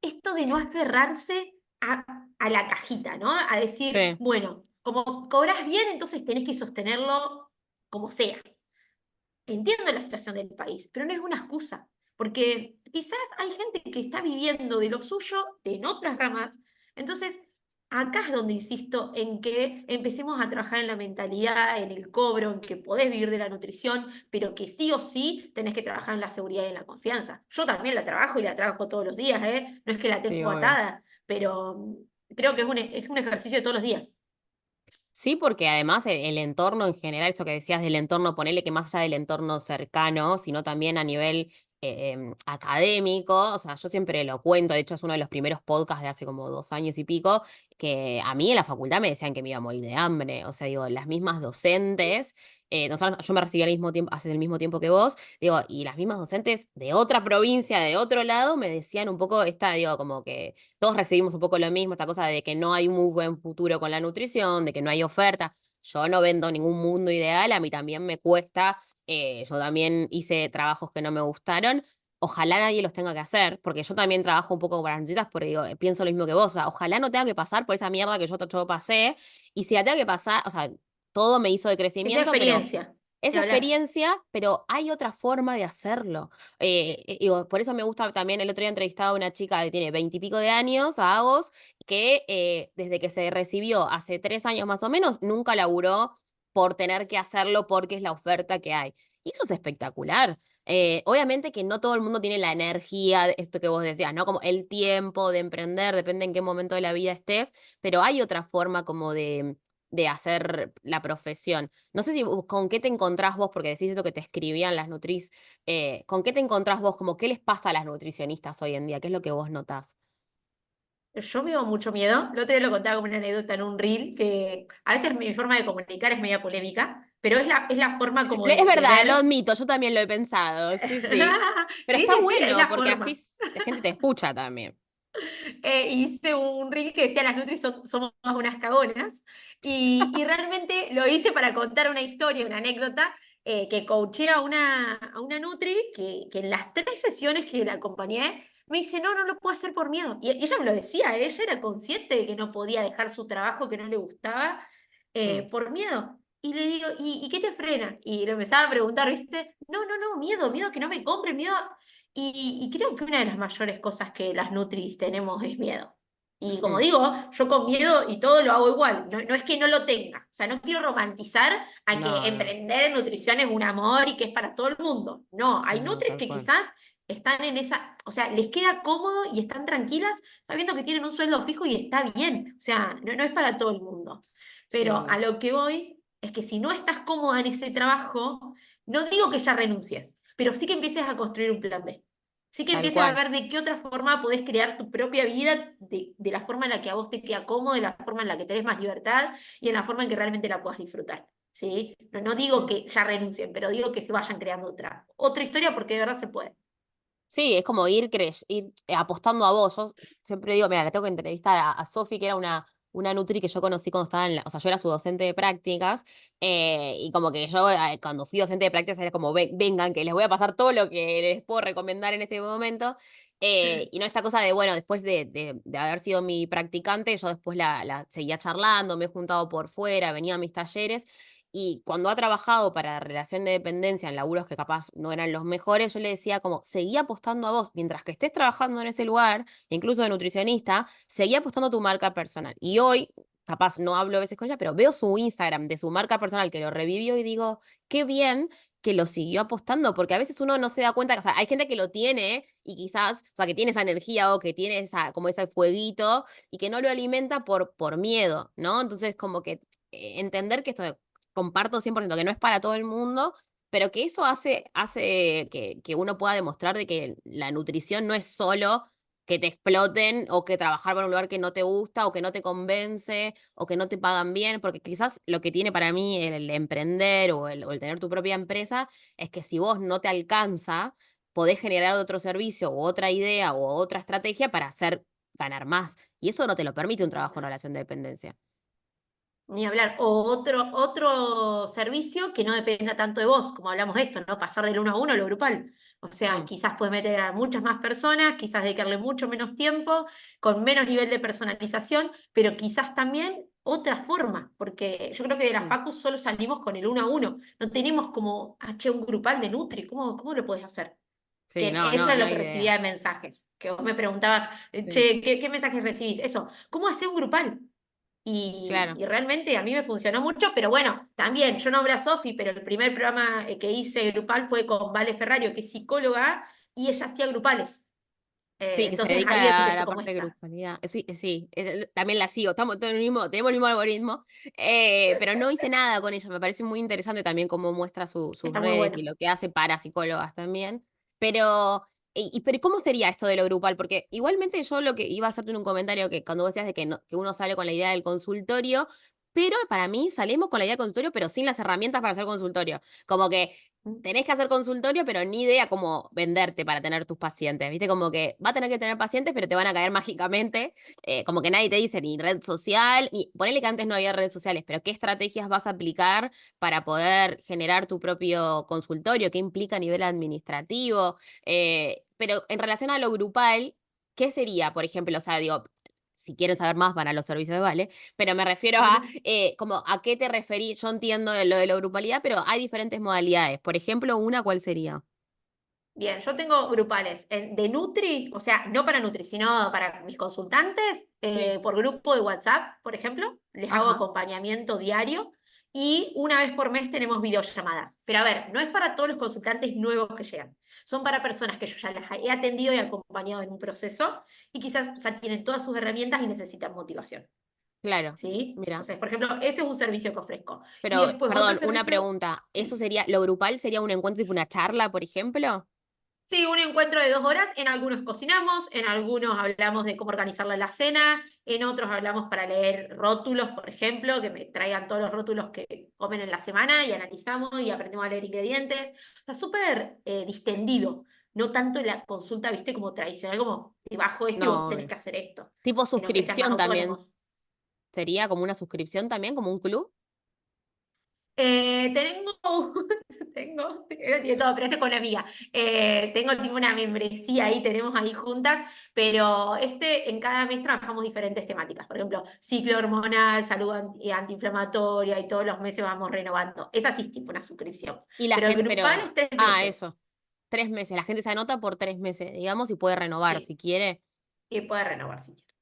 [SPEAKER 2] esto de no aferrarse a la cajita, ¿no? A decir,
[SPEAKER 1] Sí,
[SPEAKER 2] bueno, como cobras bien, entonces tenés que sostenerlo como sea. Entiendo la situación del país, pero no es una excusa, porque quizás hay gente que está viviendo de lo suyo en otras ramas. Entonces, acá es donde insisto en que empecemos a trabajar en la mentalidad, en el cobro, en que podés vivir de la nutrición, pero que sí o sí tenés que trabajar en la seguridad y en la confianza. Yo también la trabajo y la trabajo todos los días, ¿eh? No es que la
[SPEAKER 1] sí,
[SPEAKER 2] tengo
[SPEAKER 1] obvio.
[SPEAKER 2] atada, pero creo que es un ejercicio de todos los días.
[SPEAKER 1] Sí, porque además el entorno en general, esto que decías del entorno, ponele que más allá del entorno cercano, sino también a nivel académico, o sea, yo siempre lo cuento, de hecho es uno de los primeros podcasts de hace como 2 años y pico, que a mí en la facultad me decían que me iba a morir de hambre, o sea, digo, las mismas docentes, yo me recibí al mismo tiempo, hace el mismo tiempo que vos, digo, y las mismas docentes de otra provincia, de otro lado, me decían un poco esta, digo, como que todos recibimos un poco lo mismo, esta cosa de que no hay un muy buen futuro con la nutrición, de que no hay oferta. Yo no vendo ningún mundo ideal, a mí también me cuesta, yo también hice trabajos que no me gustaron. Ojalá nadie los tenga que hacer, porque yo también trabajo un poco para las noticias, porque digo, pienso lo mismo que vos, o sea, ojalá no tenga que pasar por esa mierda que yo pasé, y si la tenga que pasar, o sea, todo me hizo de
[SPEAKER 2] Esa
[SPEAKER 1] crecimiento, pero
[SPEAKER 2] experiencia,
[SPEAKER 1] es
[SPEAKER 2] ni hablar.
[SPEAKER 1] experiencia, pero hay otra forma de hacerlo. Digo, por eso me gusta también, el otro día entrevistaba a una chica que tiene 20 y pico de años, a Agos, que desde que se recibió hace 3 años más o menos, nunca laburó por tener que hacerlo porque es la oferta que hay. Y eso es espectacular. Obviamente que no todo el mundo tiene la energía, de esto que vos decías, ¿no? Como el tiempo de emprender, depende en qué momento de la vida estés, pero hay otra forma como de hacer la profesión. No sé si con qué te encontrás vos, porque decís esto que te escribían las nutris, ¿con qué te encontrás vos? Como, ¿qué les pasa a las nutricionistas hoy en día? ¿Qué es lo que vos notás?
[SPEAKER 2] Yo me dio mucho miedo. El otro día lo contaba como una anécdota en un reel, que a veces mi forma de comunicar es media polémica, pero es la forma como
[SPEAKER 1] Es
[SPEAKER 2] de
[SPEAKER 1] verdad, lo
[SPEAKER 2] ver.
[SPEAKER 1] admito, yo también lo he pensado, sí, sí. Pero
[SPEAKER 2] Sí,
[SPEAKER 1] está
[SPEAKER 2] sí, sí, es
[SPEAKER 1] bueno,
[SPEAKER 2] la
[SPEAKER 1] porque así
[SPEAKER 2] forma.
[SPEAKER 1] la gente te escucha también.
[SPEAKER 2] Hice un reel que decía las Nutris somos unas cagonas y realmente lo hice para contar una historia, una anécdota, que coaché a una Nutri que en las 3 sesiones que la acompañé me dice, no, no lo puedo hacer por miedo. Y ella me lo decía, ella era consciente de que no podía dejar su trabajo que no le gustaba
[SPEAKER 1] Mm,
[SPEAKER 2] por miedo. Y le digo, ¿y qué te frena? Y le empezaba a preguntar, ¿viste? No, no, no, miedo, miedo a que no me compren, miedo. Y creo que una de las mayores cosas que las Nutris tenemos es miedo. Y como
[SPEAKER 1] mm.
[SPEAKER 2] digo, yo con miedo y todo lo hago igual. No, no es que no lo tenga. O sea, no quiero romantizar a que
[SPEAKER 1] No, no,
[SPEAKER 2] emprender en nutrición es un amor y que es para todo el mundo. No, hay
[SPEAKER 1] no,
[SPEAKER 2] Nutris
[SPEAKER 1] tal
[SPEAKER 2] que
[SPEAKER 1] cual.
[SPEAKER 2] quizás están en esa, o sea, les queda cómodo y están tranquilas sabiendo que tienen un sueldo fijo y está bien. O sea, no, no es para todo el mundo.
[SPEAKER 1] Sí,
[SPEAKER 2] Pero a
[SPEAKER 1] obvio.
[SPEAKER 2] lo que voy es que si no estás cómoda en ese trabajo, no digo que ya renuncies, pero sí que empieces a construir un plan B. Sí que
[SPEAKER 1] Tal
[SPEAKER 2] empieces a
[SPEAKER 1] cual.
[SPEAKER 2] ver de qué otra forma podés crear tu propia vida, de la forma en la que a vos te queda cómodo, de la forma en la que tenés más libertad y en la forma en que realmente la puedas disfrutar. ¿Sí? No, no digo
[SPEAKER 1] Sí.
[SPEAKER 2] que ya renuncien, pero digo que se vayan creando otra historia porque de verdad se puede.
[SPEAKER 1] Sí, es como ir apostando a vos. Yo siempre digo, mira, le tengo que entrevistar a Sofi, que era una nutri que yo conocí cuando estaba o sea, yo era su docente de prácticas, y como que yo cuando fui docente de prácticas era como, vengan, que les voy a pasar todo lo que les puedo recomendar en este momento. Y no esta cosa de, bueno, después de haber sido mi practicante, yo después la seguía charlando, me he juntado por fuera, venía a mis talleres. Y cuando ha trabajado para relación de dependencia en laburos que capaz no eran los mejores, yo le decía como, seguí apostando a vos, mientras que estés trabajando en ese lugar, incluso de nutricionista, seguí apostando a tu marca personal. Y hoy, capaz no hablo a veces con ella, pero veo su Instagram de su marca personal que lo revivió y digo, qué bien que lo siguió apostando, porque a veces uno no se da cuenta, o sea, hay gente que lo tiene y quizás, o sea, que tiene esa energía o que tiene esa, como ese fueguito y que no lo alimenta por miedo, ¿no? Entonces, como que entender que esto comparto 100% que no es para todo el mundo, pero que eso hace que uno pueda demostrar de que la nutrición no es solo que te exploten o que trabajar para un lugar que no te gusta o que no te convence o que no te pagan bien, porque quizás lo que tiene para mí el emprender o el tener tu propia empresa es que si vos no te alcanza, podés generar otro servicio o otra idea o otra estrategia para hacer ganar más. Y eso no te lo permite un trabajo en relación de dependencia.
[SPEAKER 2] Ni hablar. O otro servicio que no dependa tanto de vos, como hablamos de esto, ¿no? Pasar del uno a uno a lo grupal. O sea,
[SPEAKER 1] Mm,
[SPEAKER 2] quizás puedes meter a muchas más personas, quizás dedicarle mucho menos tiempo, con menos nivel de personalización, pero quizás también otra forma, porque yo creo que de la
[SPEAKER 1] mm.
[SPEAKER 2] Facu solo salimos con el uno a uno. No tenemos como, che, un grupal de Nutri, ¿cómo lo podés hacer?
[SPEAKER 1] Sí,
[SPEAKER 2] Que
[SPEAKER 1] no,
[SPEAKER 2] eso
[SPEAKER 1] no,
[SPEAKER 2] es
[SPEAKER 1] no
[SPEAKER 2] lo que
[SPEAKER 1] hay
[SPEAKER 2] recibía
[SPEAKER 1] idea.
[SPEAKER 2] de mensajes, que vos me preguntabas,
[SPEAKER 1] Sí,
[SPEAKER 2] che, ¿qué mensajes recibís? Eso, ¿cómo hacer un grupal? Y,
[SPEAKER 1] claro.
[SPEAKER 2] y realmente a mí me funcionó mucho, pero bueno, también yo nombré a Sofi, pero el primer programa que hice grupal fue con Vale Ferrario, que es psicóloga, y ella hacía grupales.
[SPEAKER 1] Sí, que se
[SPEAKER 2] Entonces ahí
[SPEAKER 1] dedica a
[SPEAKER 2] empezó
[SPEAKER 1] la
[SPEAKER 2] como
[SPEAKER 1] parte de
[SPEAKER 2] esta.
[SPEAKER 1] grupalidad. Sí, sí, también la sigo, estamos todos en el mismo, tenemos el mismo algoritmo, pero no hice nada con ella, me parece muy interesante también cómo muestra sus
[SPEAKER 2] Está muy
[SPEAKER 1] redes y
[SPEAKER 2] bueno.
[SPEAKER 1] lo que hace para psicólogas también. Pero, pero ¿cómo sería esto de lo grupal? Porque igualmente yo lo que iba a hacerte un comentario que cuando vos decías de que, que uno sale con la idea del consultorio, pero para mí salimos con la idea del consultorio, pero sin las herramientas para hacer consultorio. Como que tenés que hacer consultorio, pero ni idea cómo venderte para tener tus pacientes, ¿viste? Como que va a tener que tener pacientes, pero te van a caer mágicamente. Como que nadie te dice ni red social, ni ponele que antes no había redes sociales, pero ¿qué estrategias vas a aplicar para poder generar tu propio consultorio? ¿Qué implica a nivel administrativo? Pero en relación a lo grupal, ¿qué sería, por ejemplo? O sea, digo, si quieren saber más, van a los servicios de Vale, pero me refiero a como a qué te referís. Yo entiendo lo de la grupalidad, pero hay diferentes modalidades. Por ejemplo, una, ¿cuál sería?
[SPEAKER 2] Bien, yo tengo grupales de Nutri, o sea, no para Nutri, sino para mis consultantes,
[SPEAKER 1] Sí.
[SPEAKER 2] por grupo de WhatsApp, por ejemplo, les hago
[SPEAKER 1] Ajá,
[SPEAKER 2] acompañamiento diario y una vez por mes tenemos videollamadas. Pero a ver, no es para todos los consultantes nuevos que llegan, son para personas que yo ya las he atendido y acompañado en un proceso y quizás ya tienen todas sus herramientas y necesitan motivación,
[SPEAKER 1] claro.
[SPEAKER 2] ¿sí?
[SPEAKER 1] Mira.
[SPEAKER 2] Entonces, por ejemplo, ese es un servicio que ofrezco. Y
[SPEAKER 1] Pero,
[SPEAKER 2] después otro
[SPEAKER 1] perdón, una
[SPEAKER 2] servicio,
[SPEAKER 1] pregunta. ¿Eso
[SPEAKER 2] sí.
[SPEAKER 1] sería, lo grupal sería un encuentro tipo una charla, por ejemplo?
[SPEAKER 2] Sí, un encuentro de 2 horas. En algunos cocinamos, en algunos hablamos de cómo organizar la cena, en otros hablamos para leer rótulos, por ejemplo, que me traigan todos los rótulos que comen en la semana y analizamos y aprendemos a leer ingredientes. Está súper distendido, no tanto la consulta, viste, como tradicional, como te bajo esto y vos
[SPEAKER 1] No,
[SPEAKER 2] tenés
[SPEAKER 1] obvio.
[SPEAKER 2] que hacer esto,
[SPEAKER 1] Tipo
[SPEAKER 2] sino que sean más
[SPEAKER 1] suscripción también.
[SPEAKER 2] autónomos.
[SPEAKER 1] ¿Sería como una suscripción también, como un club?
[SPEAKER 2] Tengo, tengo de todo, pero este es con una amiga. Tengo tipo una membresía ahí, tenemos ahí juntas, pero en cada mes trabajamos diferentes temáticas. Por ejemplo, ciclo hormonal, salud antiinflamatoria y todos los meses vamos renovando. Es así, tipo una suscripción.
[SPEAKER 1] Y la
[SPEAKER 2] Pero el
[SPEAKER 1] gente,
[SPEAKER 2] grupal es
[SPEAKER 1] pero,
[SPEAKER 2] 3 meses
[SPEAKER 1] eso, 3 meses. La gente se anota por 3 meses, digamos, y puede renovar
[SPEAKER 2] sí,
[SPEAKER 1] si quiere.
[SPEAKER 2] y puede renovar si quiere.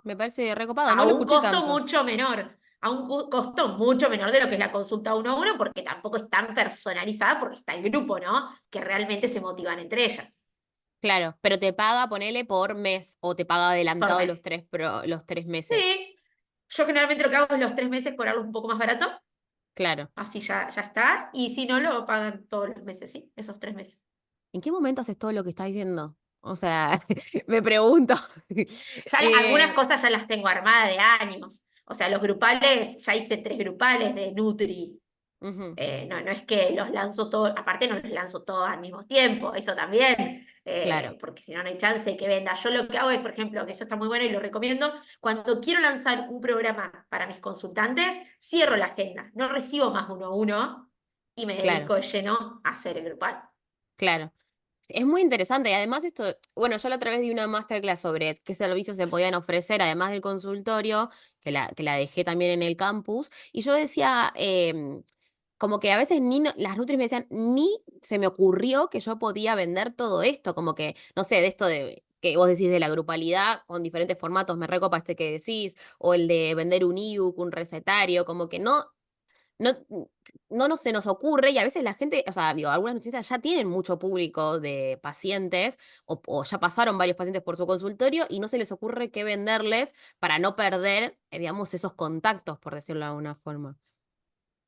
[SPEAKER 1] Me parece recopado, no
[SPEAKER 2] A
[SPEAKER 1] lo
[SPEAKER 2] un
[SPEAKER 1] escuché
[SPEAKER 2] costo
[SPEAKER 1] tanto.
[SPEAKER 2] mucho menor. A un costo mucho menor de lo que es la consulta uno a uno, porque tampoco es tan personalizada, porque está el grupo, ¿no? Que realmente se motivan entre ellas,
[SPEAKER 1] Claro, pero te paga, ponele, por mes, o te paga
[SPEAKER 2] por
[SPEAKER 1] adelantado
[SPEAKER 2] mes.
[SPEAKER 1] los 3 meses.
[SPEAKER 2] Sí, yo generalmente lo que hago es los 3 meses cobrarlo un poco más barato,
[SPEAKER 1] Claro.
[SPEAKER 2] así ya está, y si no, lo pagan todos los meses, sí, esos 3 meses.
[SPEAKER 1] ¿En qué momento haces todo lo que estás diciendo? O sea, me pregunto.
[SPEAKER 2] Ya algunas
[SPEAKER 1] Eh,
[SPEAKER 2] cosas ya las tengo armadas de años, o sea, los grupales, ya hice 3 grupales de Nutri.
[SPEAKER 1] ujú,
[SPEAKER 2] No es que los lanzo todos, aparte no los lanzo todos al mismo tiempo, eso también,
[SPEAKER 1] claro,
[SPEAKER 2] porque si no, no hay chance de que venda. Yo lo que hago es, por ejemplo, que eso está muy bueno y lo recomiendo, cuando quiero lanzar un programa para mis consultantes, cierro la agenda, no recibo más uno a uno y me
[SPEAKER 1] claro,
[SPEAKER 2] dedico de lleno a hacer el grupal.
[SPEAKER 1] claro. Es muy interesante y además esto, bueno, yo la otra vez di una masterclass sobre qué servicios se podían ofrecer, además del consultorio, que la dejé también en el campus, y yo decía, como que a veces las nutris me decían, ni se me ocurrió que yo podía vender todo esto, como que, no sé, de esto de que vos decís de la grupalidad con diferentes formatos, me recopa este que decís, o el de vender un ebook, un recetario, como que no, no se nos ocurre y a veces la gente, o sea, digo, algunas nutricionistas ya tienen mucho público de pacientes o ya pasaron varios pacientes por su consultorio y no se les ocurre qué venderles para no perder, digamos, esos contactos, por decirlo de alguna forma.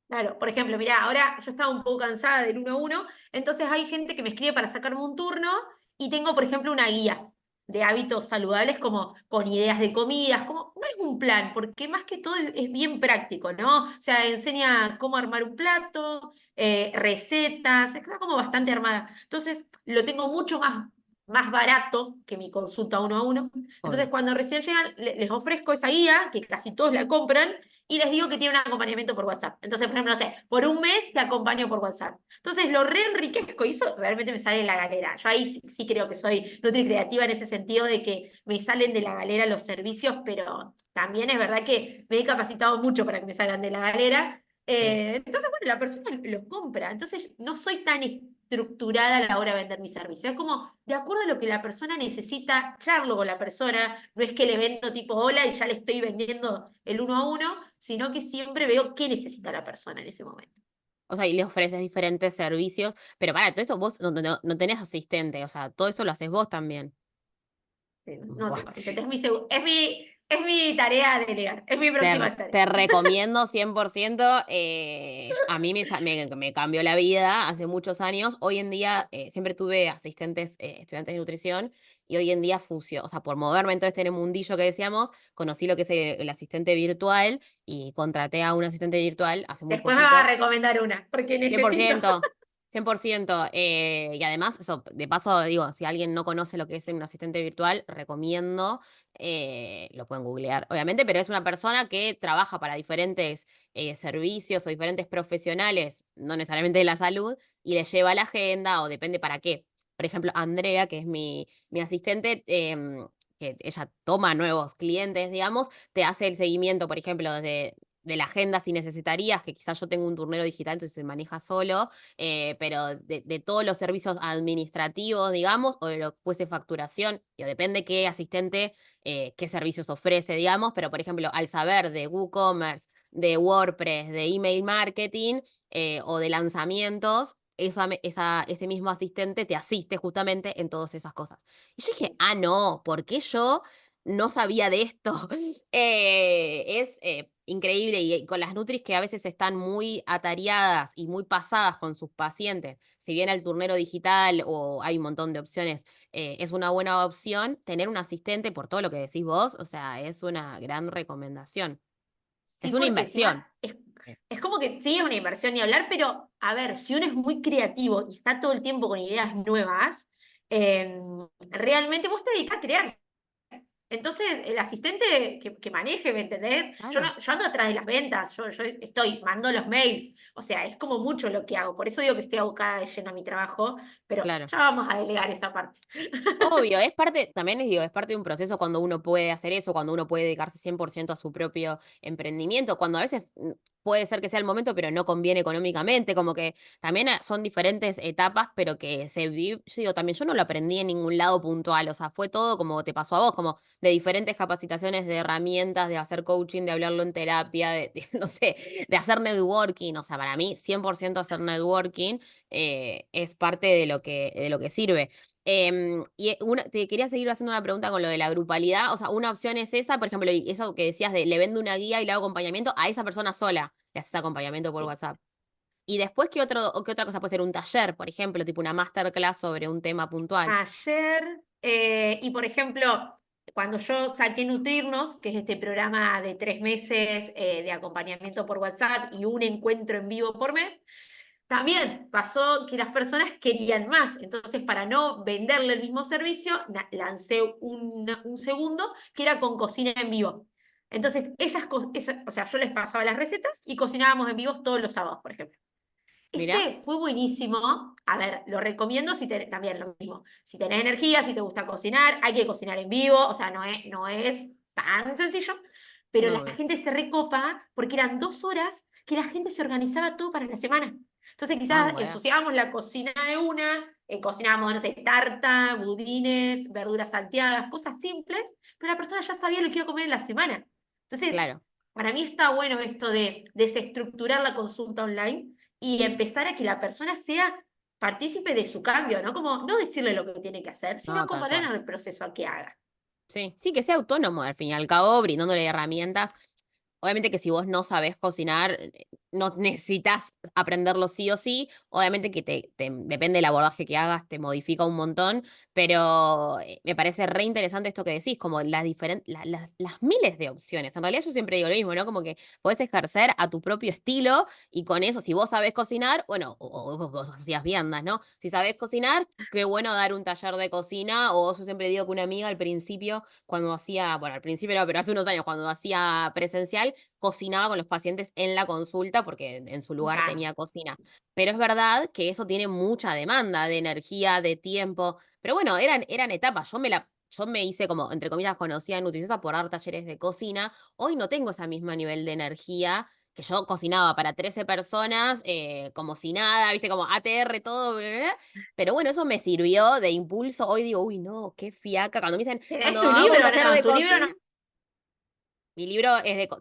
[SPEAKER 2] Claro, por ejemplo, mirá, ahora yo estaba un poco cansada del 1 a 1, entonces hay gente que me escribe para sacarme un turno y tengo, por ejemplo, una guía de hábitos saludables como con ideas de comidas, como no es un plan, porque más que todo es bien práctico, ¿no? O sea, enseña cómo armar un plato, recetas, está como bastante armada. Entonces, lo tengo mucho más barato que mi consulta 1 a 1. Entonces,
[SPEAKER 1] Obvio.
[SPEAKER 2] cuando recién llegan, les ofrezco esa guía, que casi todos la compran, y les digo que tiene un acompañamiento por WhatsApp. Entonces, por ejemplo, no sé, por un mes te acompaño por WhatsApp. Entonces, lo reenriquezco y eso realmente me sale de la galera. Yo ahí sí creo que soy nutricreativa en ese sentido de que me salen de la galera los servicios, pero también es verdad que me he capacitado mucho para que me salgan de la galera.
[SPEAKER 1] Sí.
[SPEAKER 2] Entonces, bueno, la persona lo compra. Entonces, no soy tan estructurada a la hora de vender mi servicio. Es como, de acuerdo a lo que la persona necesita, charlo con la persona. No es que le vendo tipo hola y ya le estoy vendiendo el 1 a 1, sino que siempre veo qué necesita la persona en ese momento.
[SPEAKER 1] O sea, y le ofreces diferentes servicios, pero para todo esto vos no tenés asistente, o sea, todo eso lo haces vos también.
[SPEAKER 2] No
[SPEAKER 1] Buah.
[SPEAKER 2] tengo asistente, es mi tarea delegar, es mi próxima tarea.
[SPEAKER 1] Te recomiendo 100%. A mí me cambió la vida hace muchos años. Hoy en día siempre tuve asistentes, estudiantes de nutrición, y hoy en día o sea, por moverme en todo este mundillo que decíamos, conocí lo que es el asistente virtual y contraté a un asistente virtual hace muy
[SPEAKER 2] Después me va a
[SPEAKER 1] poquito.
[SPEAKER 2] recomendar una, porque
[SPEAKER 1] cien por
[SPEAKER 2] necesito.
[SPEAKER 1] ciento 100%. Y además, eso, de paso, digo, si alguien no conoce lo que es un asistente virtual, recomiendo, lo pueden googlear, obviamente, pero es una persona que trabaja para diferentes servicios o diferentes profesionales, no necesariamente de la salud, y le lleva la agenda o depende para qué. Por ejemplo, Andrea, que es mi asistente, que ella toma nuevos clientes, digamos, te hace el seguimiento, por ejemplo, de la agenda si necesitarías, que quizás yo tengo un turnero digital, entonces se maneja solo, pero de todos los servicios administrativos, digamos, o de lo que fuese facturación, y depende qué asistente, qué servicios ofrece, digamos, pero por ejemplo, al saber de WooCommerce, de WordPress, de email marketing o de lanzamientos, ese mismo asistente te asiste justamente en todas esas cosas. Y yo dije, ah, no, ¿por qué yo no sabía de esto? Es increíble y con las nutris que a veces están muy atareadas y muy pasadas con sus pacientes, si bien el turnero digital o hay un montón de opciones, es una buena opción, tener un asistente por todo lo que decís vos, o sea, es una gran recomendación. Es
[SPEAKER 2] Sí,
[SPEAKER 1] una
[SPEAKER 2] porque
[SPEAKER 1] inversión.
[SPEAKER 2] encima es como que sí, es una inversión ni hablar, pero a ver, si uno es muy creativo y está todo el tiempo con ideas nuevas, eh, realmente vos te dedicás a crear. Entonces, el asistente que maneje, ¿me entendés? Yo,
[SPEAKER 1] Claro.
[SPEAKER 2] no, yo ando atrás de las ventas, yo mando los mails, o sea, es como mucho lo que hago. Por eso digo que estoy abocada de lleno a mi trabajo, pero
[SPEAKER 1] Claro.
[SPEAKER 2] ya vamos a delegar esa parte.
[SPEAKER 1] Obvio, es parte, también les digo, es parte de un proceso cuando uno puede hacer eso, cuando uno puede dedicarse 100% a su propio emprendimiento, cuando a veces puede ser que sea el momento, pero no conviene económicamente, como que también son diferentes etapas, pero que se vive, yo digo, también yo no lo aprendí en ningún lado puntual, o sea, fue todo como te pasó a vos, como de diferentes capacitaciones, de herramientas, de hacer coaching, de hablarlo en terapia, no sé, de hacer networking, o sea, para mí 100% hacer networking es parte de lo que sirve. Te quería seguir haciendo una pregunta con lo de la grupalidad. O sea, una opción es esa, por ejemplo, y eso que decías de le vendo una guía y le hago acompañamiento a esa persona sola. Le haces acompañamiento por
[SPEAKER 2] Sí.
[SPEAKER 1] WhatsApp. Y después, ¿qué otra cosa puede ser? Un taller, por ejemplo, tipo una masterclass sobre un tema puntual.
[SPEAKER 2] Ayer, y por ejemplo, cuando yo saqué Nutrirnos, que es este programa de 3 meses de acompañamiento por WhatsApp y un encuentro en vivo por mes, también pasó que las personas querían más. Entonces, para no venderle el mismo servicio, lancé un segundo que era con cocina en vivo. Entonces, o sea, yo les pasaba las recetas y cocinábamos en vivo todos los sábados, por ejemplo.
[SPEAKER 1] Mira,
[SPEAKER 2] Ese fue buenísimo. A ver, lo recomiendo también lo mismo. Si tenés energía, si te gusta cocinar, hay que cocinar en vivo, o sea, no es tan sencillo, pero la
[SPEAKER 1] no,
[SPEAKER 2] gente se recopa porque eran 2 horas que la gente se organizaba todo para la semana. Entonces
[SPEAKER 1] Ah,
[SPEAKER 2] quizás
[SPEAKER 1] bueno,
[SPEAKER 2] ensuciábamos la cocina de una, cocinábamos, no sé, tarta, budines, verduras salteadas, cosas simples, pero la persona ya sabía lo que iba a comer en la semana. Entonces,
[SPEAKER 1] claro.
[SPEAKER 2] para mí está bueno esto de desestructurar la consulta online y empezar a que la persona sea partícipe de su cambio, ¿no? Como no decirle lo que tiene que hacer, sino
[SPEAKER 1] No, tal
[SPEAKER 2] acompañarlo
[SPEAKER 1] cual.
[SPEAKER 2] en el proceso a que haga.
[SPEAKER 1] Sí, sí, que sea autónomo al fin y al cabo, brindándole herramientas. Obviamente que si vos no sabés cocinar, no necesitas aprenderlo sí o sí. Obviamente que depende del abordaje que hagas, te modifica un montón. Pero me parece re interesante esto que decís, como las miles de opciones. En realidad yo siempre digo lo mismo, ¿no? Como que podés ejercer a tu propio estilo y con eso, si vos sabés cocinar, bueno, o vos hacías viandas, ¿no? Si sabés cocinar, qué bueno dar un taller de cocina. O yo siempre digo que una amiga al principio, cuando hacía, bueno, al principio no, pero hace unos años, cuando hacía presencial, cocinaba con los pacientes en la consulta porque en su
[SPEAKER 2] Me
[SPEAKER 1] lugar
[SPEAKER 2] encanta.
[SPEAKER 1] tenía cocina. Pero es verdad que eso tiene mucha demanda de energía, de tiempo. Pero bueno, eran etapas. Yo me hice como, entre comillas, conocida nutricionista por dar talleres de cocina. Hoy no tengo ese mismo nivel de energía que yo cocinaba para 13 personas, como si nada, viste, como ATR, todo, bla, bla, bla. Pero bueno, eso me sirvió de impulso. Hoy digo, uy, no, qué fiaca. Cuando me dicen,
[SPEAKER 2] ¿Tenés
[SPEAKER 1] cuando
[SPEAKER 2] tu
[SPEAKER 1] hago un
[SPEAKER 2] libro o
[SPEAKER 1] taller
[SPEAKER 2] no?
[SPEAKER 1] de
[SPEAKER 2] ¿Tu libro no?
[SPEAKER 1] cocina, mi libro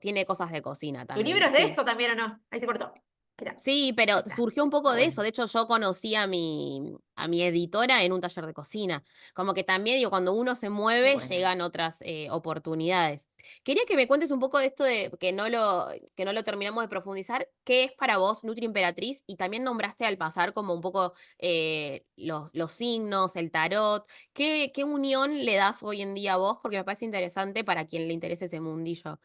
[SPEAKER 1] tiene cosas de cocina
[SPEAKER 2] ¿Tu libro
[SPEAKER 1] también,
[SPEAKER 2] es de
[SPEAKER 1] sí.
[SPEAKER 2] eso también o no? Ahí se cortó. Espera,
[SPEAKER 1] Sí,
[SPEAKER 2] ahí
[SPEAKER 1] pero
[SPEAKER 2] está.
[SPEAKER 1] surgió un poco
[SPEAKER 2] Está
[SPEAKER 1] de eso.
[SPEAKER 2] bueno.
[SPEAKER 1] De hecho, yo conocí a mi editora en un taller de cocina. Como que también, digo, cuando uno se mueve,
[SPEAKER 2] Bueno.
[SPEAKER 1] llegan otras oportunidades. Quería que me cuentes un poco de esto de que no lo terminamos de profundizar. ¿Qué es para vos Nutri Emperatriz? Y también nombraste al pasar como un poco los signos, el tarot. ¿Qué unión le das hoy en día a vos? Porque me parece interesante para quien le interese ese mundillo.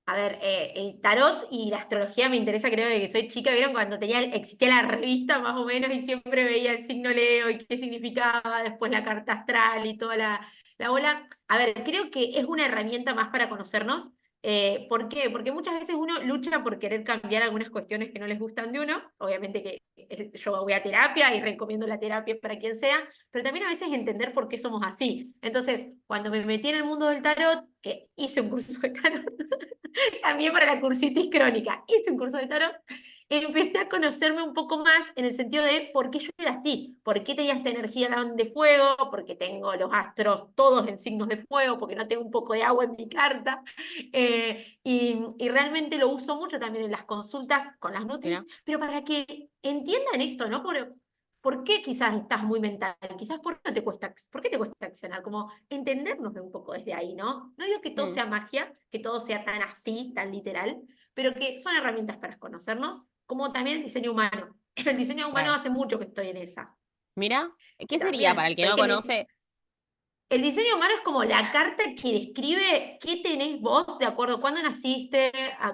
[SPEAKER 2] A ver, el tarot y la astrología me interesa, creo, de que soy chica. ¿Vieron cuando existía la revista más o menos y siempre veía el signo Leo y qué significaba, después la carta astral y toda la bola? A ver, creo que es una herramienta más para conocernos. ¿Por qué? Porque muchas veces uno lucha por querer cambiar algunas cuestiones que no les gustan de uno. Obviamente que yo voy a terapia y recomiendo la terapia para quien sea, pero también a veces entender por qué somos así. Entonces, cuando me metí en el mundo del tarot, que hice un curso de tarot, también para la cursitis crónica. Hice un curso de tarot. Empecé a conocerme un poco más en el sentido de por qué yo era así, por qué tenía esta energía de fuego, porque tengo los astros todos en signos de fuego, porque no tengo un poco de agua en mi carta. Y realmente lo uso mucho también en las consultas con las Nutris,
[SPEAKER 1] Mira.
[SPEAKER 2] pero para que entiendan esto, ¿no? ¿Por qué quizás estás muy mental? Quizás ¿por qué te cuesta accionar? Como entendernos de un poco desde ahí, ¿no? No digo que todo
[SPEAKER 1] Mm,
[SPEAKER 2] sea magia, que todo sea tan así, tan literal, pero que son herramientas para conocernos, como también el diseño humano. El diseño humano
[SPEAKER 1] claro.
[SPEAKER 2] hace mucho que estoy en esa.
[SPEAKER 1] Mira,
[SPEAKER 2] Y
[SPEAKER 1] ¿qué sería para el
[SPEAKER 2] también,
[SPEAKER 1] que
[SPEAKER 2] soy
[SPEAKER 1] no
[SPEAKER 2] que
[SPEAKER 1] conoce?
[SPEAKER 2] el diseño humano es como la carta que describe qué tenés vos de acuerdo a cuándo naciste,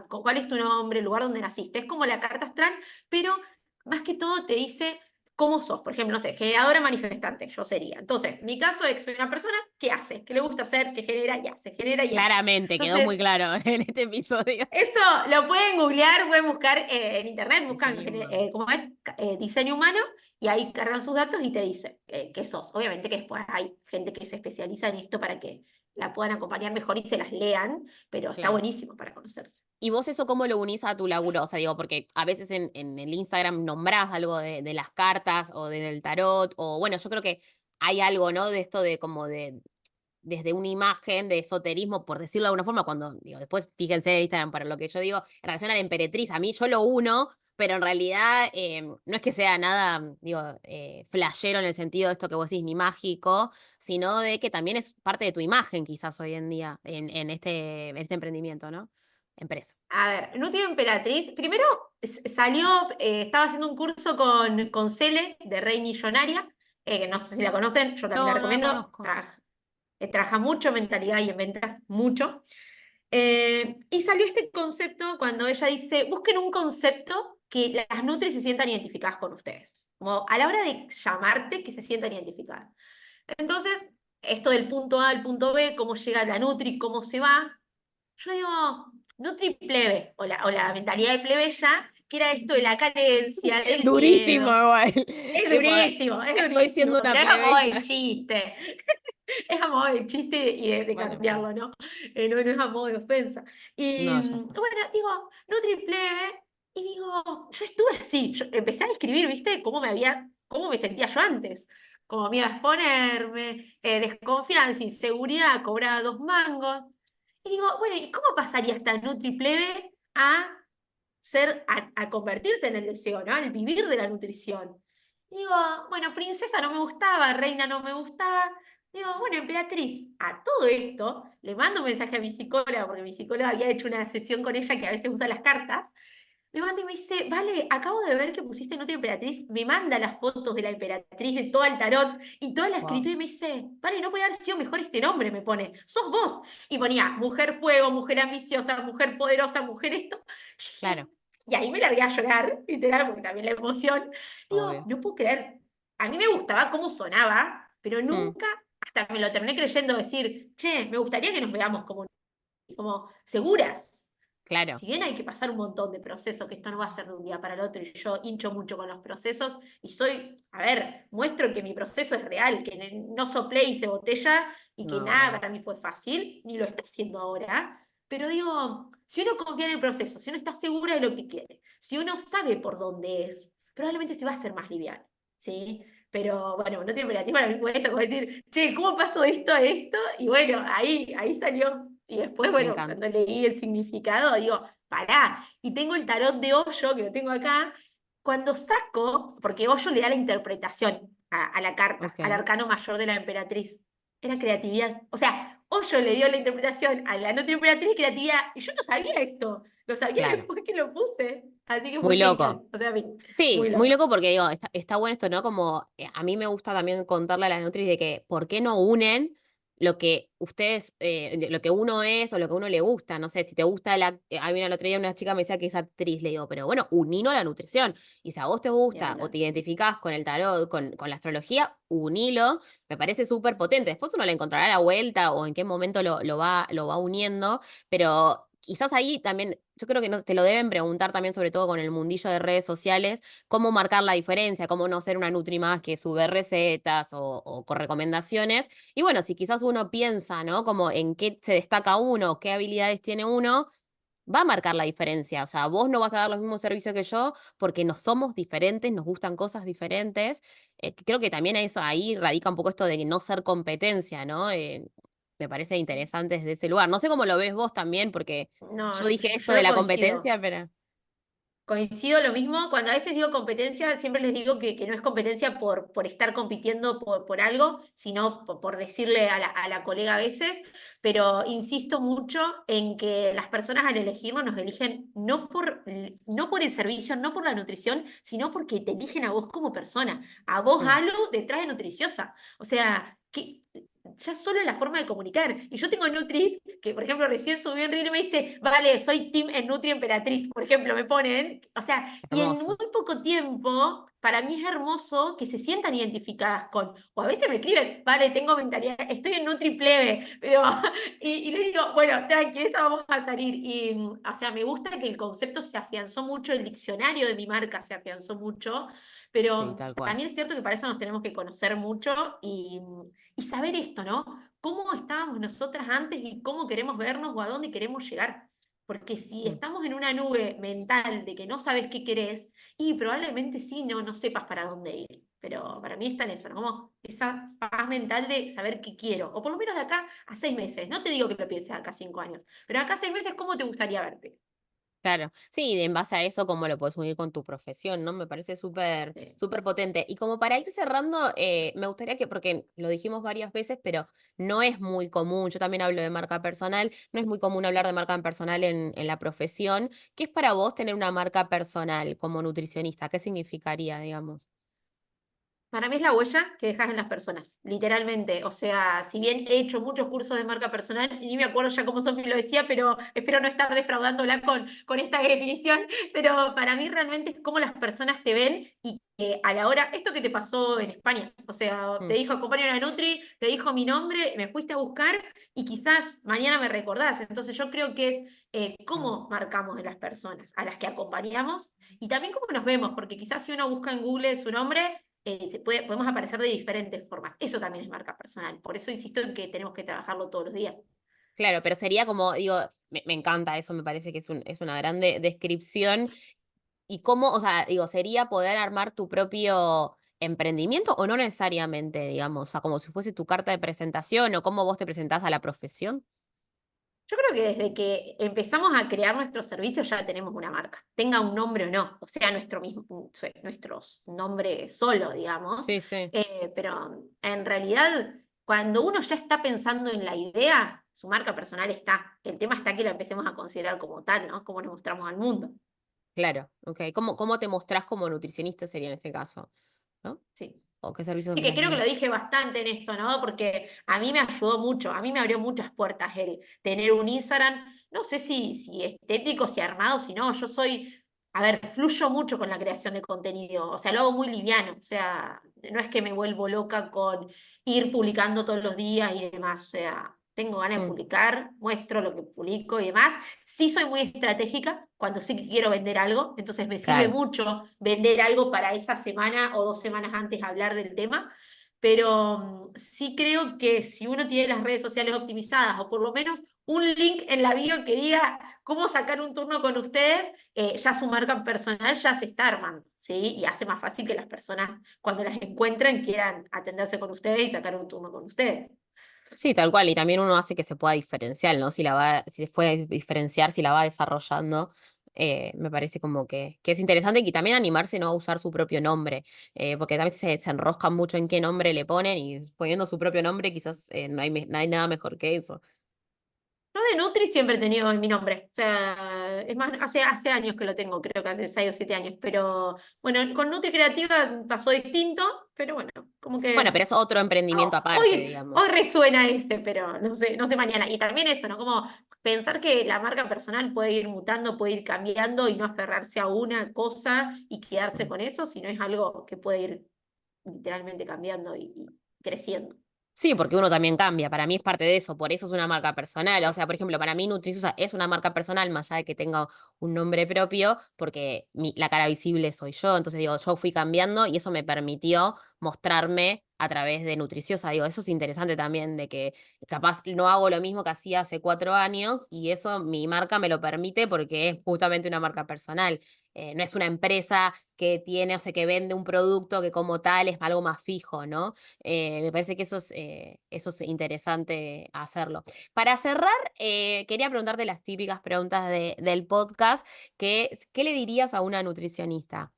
[SPEAKER 2] cuál es tu nombre, el lugar donde naciste. Es como la carta astral, pero más que todo te dice cómo sos. Por ejemplo, no sé, generadora manifestante, yo sería. Entonces, mi caso es que soy una persona que hace, que le gusta hacer, que genera y hace, genera y hace.
[SPEAKER 1] Claramente, quedó muy
[SPEAKER 2] Entonces,
[SPEAKER 1] claro en este episodio.
[SPEAKER 2] eso lo pueden googlear, pueden buscar en internet, buscan
[SPEAKER 1] Diseño humano.
[SPEAKER 2] cómo es diseño humano y ahí cargan sus datos y te dice qué sos. Obviamente que después hay gente que se especializa en esto para que la puedan acompañar mejor y se las lean, pero está
[SPEAKER 1] Claro.
[SPEAKER 2] buenísimo para conocerse.
[SPEAKER 1] ¿Y vos eso cómo lo unís a tu laburo? O sea, digo, porque a veces en el Instagram nombrás algo de las cartas o del tarot, o bueno, yo creo que hay algo, ¿no? De esto de como desde una imagen de esoterismo, por decirlo de alguna forma, cuando, digo, después fíjense en Instagram para lo que yo digo, en relación a la emperatriz, a mí yo lo uno, pero en realidad no es que sea nada, digo, flashero en el sentido de esto que vos decís, ni mágico, sino de que también es parte de tu imagen quizás hoy en día, en este emprendimiento, ¿no? Empresa.
[SPEAKER 2] A ver, Nutri Emperatriz, primero salió, estaba haciendo un curso con Cele de Rey Millonaria, que no sé si la conocen, yo también la
[SPEAKER 1] No, no la
[SPEAKER 2] recomiendo,
[SPEAKER 1] conozco.
[SPEAKER 2] trabaja mucho en mentalidad y en ventas, mucho. Y salió este concepto cuando ella dice, busquen un concepto que las Nutri se sientan identificadas con ustedes. Como a la hora de llamarte, que se sientan identificadas. Entonces, esto del punto A al punto B, cómo llega la Nutri, cómo se va, yo digo, Nutri plebe, o la mentalidad de plebeya, que era esto de la carencia, del
[SPEAKER 1] Durísimo
[SPEAKER 2] miedo.
[SPEAKER 1] igual. Tipo,
[SPEAKER 2] Es
[SPEAKER 1] estoy
[SPEAKER 2] durísimo,
[SPEAKER 1] siendo una
[SPEAKER 2] pero era como el
[SPEAKER 1] plebeya.
[SPEAKER 2] chiste. Es a modo de chiste y de
[SPEAKER 1] Bueno, pero
[SPEAKER 2] cambiarlo, ¿no? No es a modo de ofensa. Y
[SPEAKER 1] no, ya sé.
[SPEAKER 2] bueno, digo, no triple, y digo, yo estuve así, yo empecé a escribir, ¿viste? Cómo me sentía yo antes. Como miedo a exponerme, desconfianza, inseguridad, cobraba 2 mangos. Y digo, bueno, ¿y cómo pasaría esta Nutriplebe a convertirse en el deseo, ¿no? Al vivir de la nutrición? Digo, bueno, princesa no me gustaba, reina no me gustaba. Digo, bueno, emperatriz, a todo esto le mando un mensaje a mi psicóloga, porque mi psicóloga había hecho una sesión con ella que a veces usa las cartas. Me manda y me dice, vale, acabo de ver que pusiste Nutria Emperatriz, me manda las fotos de la emperatriz, de todo el tarot y toda la
[SPEAKER 1] Wow,
[SPEAKER 2] escritura y me dice, vale, no puede haber sido mejor este nombre, me pone, sos vos. Y ponía mujer fuego, mujer ambiciosa, mujer poderosa, mujer esto. Yo
[SPEAKER 1] claro,
[SPEAKER 2] dije, y ahí me largué a llorar, literal, porque también la emoción. Digo,
[SPEAKER 1] obvio.
[SPEAKER 2] no puedo creer, a mí me gustaba cómo sonaba, pero
[SPEAKER 1] Mm,
[SPEAKER 2] nunca, hasta me lo terminé creyendo decir, che, me gustaría que nos veamos como seguras.
[SPEAKER 1] claro,
[SPEAKER 2] Si bien hay que pasar un montón de procesos, que esto no va a ser de un día para el otro, y yo hincho mucho con los procesos, y a ver, muestro que mi proceso es real, que no soplé y hice botella, y que
[SPEAKER 1] no,
[SPEAKER 2] nada
[SPEAKER 1] no,
[SPEAKER 2] para mí fue fácil, ni lo está haciendo ahora, pero digo, si uno confía en el proceso, si uno está segura de lo que quiere, si uno sabe por dónde es, probablemente se va a hacer más liviano, ¿sí? Pero bueno, no tiene operativo, para mí fue eso, como decir, che, ¿cómo pasó esto a esto? Y bueno, ahí salió. Y después,
[SPEAKER 1] me
[SPEAKER 2] bueno,
[SPEAKER 1] encanta.
[SPEAKER 2] cuando leí el significado, digo, pará. Y tengo el tarot de Hoyo, que lo tengo acá. Cuando saco, porque Hoyo le da la interpretación a la carta, al
[SPEAKER 1] Ok,
[SPEAKER 2] arcano mayor de la emperatriz. Era creatividad. O sea, Hoyo le dio la interpretación a la nutria emperatriz y creatividad. Y yo no sabía esto. Lo sabía
[SPEAKER 1] claro.
[SPEAKER 2] después que lo puse. Así que fue
[SPEAKER 1] Muy loco.
[SPEAKER 2] genial. O sea,
[SPEAKER 1] Sí,
[SPEAKER 2] muy
[SPEAKER 1] muy
[SPEAKER 2] loco.
[SPEAKER 1] loco porque digo, está bueno esto, ¿no? Como a mí me gusta también contarle a las nutris de que por qué no unen lo que ustedes, lo que uno es o lo que a uno le gusta. No sé, si te gusta a mí el otro día una chica me decía que es actriz, le digo, pero bueno, unilo a la nutrición. Y si a vos te
[SPEAKER 2] Ni
[SPEAKER 1] gusta o
[SPEAKER 2] hablar.
[SPEAKER 1] te identificás con el tarot, con la astrología, unilo. Me parece súper potente. Después uno le encontrará la vuelta o en qué momento lo va uniendo, pero quizás ahí también, yo creo que no, te lo deben preguntar también, sobre todo con el mundillo de redes sociales, cómo marcar la diferencia, cómo no ser una Nutri más que sube recetas o con recomendaciones. Y bueno, si quizás uno piensa, ¿no? Como en qué se destaca uno, qué habilidades tiene uno, va a marcar la diferencia. O sea, vos no vas a dar los mismos servicios que yo porque no somos diferentes, nos gustan cosas diferentes. Creo que también eso ahí radica un poco esto de no ser competencia, ¿no? Me parece interesante desde ese lugar. No sé cómo lo ves vos también, porque yo
[SPEAKER 2] No,
[SPEAKER 1] dije esto de
[SPEAKER 2] yo
[SPEAKER 1] la
[SPEAKER 2] coincido.
[SPEAKER 1] competencia, pero...
[SPEAKER 2] Coincido lo mismo. Cuando a veces digo competencia, siempre les digo que no es competencia por estar compitiendo por algo, sino por decirle a la colega a veces. Pero insisto mucho en que las personas al elegirnos nos eligen no por el servicio, no por la nutrición, sino porque te eligen a vos como persona, a vos
[SPEAKER 1] Mm,
[SPEAKER 2] algo detrás de Nutriciosa. O sea, que ya solo la forma de comunicar. Y yo tengo Nutris, que por ejemplo recién subió en Reel y me dice, vale, soy Team en Nutri Emperatriz, por ejemplo, me ponen. O sea, y en muy
[SPEAKER 1] hermoso.
[SPEAKER 2] poco tiempo, para mí es hermoso que se sientan identificadas o a veces me escriben, vale, tengo mentalidad, estoy en Nutri Plebe, pero, y les digo, bueno, tranqui, esa vamos a salir. Y, o sea, me gusta que el concepto se afianzó mucho, el diccionario de mi marca se afianzó mucho,
[SPEAKER 1] Sí,
[SPEAKER 2] pero
[SPEAKER 1] tal cual.
[SPEAKER 2] también es cierto que para eso nos tenemos que conocer mucho y saber esto, ¿no? ¿Cómo estábamos nosotras antes y cómo queremos vernos o a dónde queremos llegar? Porque si
[SPEAKER 1] Mm,
[SPEAKER 2] estamos en una nube mental de que no sabes qué querés, y probablemente sí no sepas para dónde ir. Pero para mí está en eso, ¿no? Como esa paz mental de saber qué quiero. O por lo menos de acá a 6 meses. No te digo que lo pienses acá a 5 años. Pero acá a 6 meses, ¿cómo te gustaría verte?
[SPEAKER 1] claro. Sí, en base a eso, cómo lo puedes unir con tu profesión, ¿no? Me parece súper,
[SPEAKER 2] Sí.
[SPEAKER 1] súper potente. Y como para ir cerrando, me gustaría que, porque lo dijimos varias veces, pero no es muy común, yo también hablo de marca personal, no es muy común hablar de marca personal en la profesión. ¿Qué es para vos tener una marca personal como nutricionista? ¿Qué significaría, digamos?
[SPEAKER 2] Para mí es la huella que dejas en las personas, literalmente. O sea, si bien he hecho muchos cursos de marca personal, y ni me acuerdo ya cómo Sofi lo decía, pero espero no estar defraudándola con esta definición, pero para mí realmente es cómo las personas te ven y que a la hora, esto que te pasó en España, o sea, te
[SPEAKER 1] Mm,
[SPEAKER 2] dijo acompaña a Nutri, te dijo mi nombre, me fuiste a buscar y quizás mañana me recordás. Entonces yo creo que es
[SPEAKER 1] claro.
[SPEAKER 2] cómo marcamos en las personas a las que acompañamos y también cómo nos vemos, porque quizás si uno busca en Google su nombre podemos aparecer de diferentes formas. Eso también es marca personal. Por eso insisto en que tenemos que trabajarlo todos los días.
[SPEAKER 1] Claro, pero sería como, digo, me encanta eso, me parece que es una gran descripción. ¿Y cómo, o sea, digo, sería poder armar tu propio emprendimiento o no necesariamente, digamos, o sea, como si fuese tu carta de presentación o cómo vos te presentás a la profesión?
[SPEAKER 2] Yo creo que desde que empezamos a crear nuestros servicios ya tenemos una marca, tenga un nombre o no, o sea, nuestro nombre solo, digamos.
[SPEAKER 1] Sí, sí.
[SPEAKER 2] Pero en realidad, cuando uno ya está pensando en la idea, su marca personal está. El tema está que la empecemos a considerar como tal, ¿no? Como nos mostramos al mundo.
[SPEAKER 1] Claro, ok. ¿Cómo te mostrás como nutricionista sería en este caso? ¿No?
[SPEAKER 2] Sí.
[SPEAKER 1] ¿O qué servicios
[SPEAKER 2] Sí, que creo que
[SPEAKER 1] brindas?
[SPEAKER 2] lo dije bastante en esto, ¿no? Porque a mí me ayudó mucho, a mí me abrió muchas puertas el tener un Instagram, no sé si estético, si armado, si no, yo soy, a ver, fluyo mucho con la creación de contenido, o sea, lo hago muy liviano, o sea, no es que me vuelvo loca con ir publicando todos los días y demás, o sea, tengo ganas de
[SPEAKER 1] Mm,
[SPEAKER 2] publicar, muestro lo que publico y demás. Sí soy muy estratégica cuando sí que quiero vender algo, entonces me sirve
[SPEAKER 1] claro.
[SPEAKER 2] mucho vender algo para esa semana o 2 semanas antes hablar del tema, pero sí creo que si uno tiene las redes sociales optimizadas o por lo menos un link en la bio que diga cómo sacar un turno con ustedes, ya su marca personal ya se está armando, ¿sí? Y hace más fácil que las personas cuando las encuentren quieran atenderse con ustedes y sacar un turno con ustedes.
[SPEAKER 1] Sí, tal cual. Y también uno hace que se pueda diferenciar, ¿no? Si se puede diferenciar, si la va desarrollando, me parece como que es interesante y también animarse, ¿no? A usar su propio nombre, porque también se enroscan mucho en qué nombre le ponen y poniendo su propio nombre quizás no hay nada mejor que eso.
[SPEAKER 2] Yo de Nutri siempre he tenido mi nombre. O sea, es más, hace años que lo tengo, creo que hace 6 o 7 años. Pero bueno, con Nutri Creativa pasó distinto, pero bueno, como
[SPEAKER 1] Bueno,
[SPEAKER 2] que
[SPEAKER 1] pero es otro emprendimiento aparte,
[SPEAKER 2] hoy
[SPEAKER 1] digamos.
[SPEAKER 2] resuena ese, pero no sé mañana. Y también eso, ¿no? Como pensar que la marca personal puede ir mutando, puede ir cambiando y no aferrarse a una cosa y quedarse con eso, sino es algo que puede ir literalmente cambiando y creciendo.
[SPEAKER 1] Sí, porque uno también cambia. Para mí es parte de eso, por eso es una marca personal. O sea, por ejemplo, para mí Nutrisosa es una marca personal, más allá de que tenga un nombre propio, porque la cara visible soy yo. Entonces, digo, yo fui cambiando y eso me permitió mostrarme a través de Nutriciosa. Digo, eso es interesante también, de que capaz no hago lo mismo que hacía hace 4 años y eso mi marca me lo permite porque es justamente una marca personal. No es una empresa que tiene, o sea, que vende un producto que como tal es algo más fijo, ¿no? Me parece que eso es interesante hacerlo. Para cerrar, quería preguntarte las típicas preguntas del podcast, ¿qué le dirías a una nutricionista?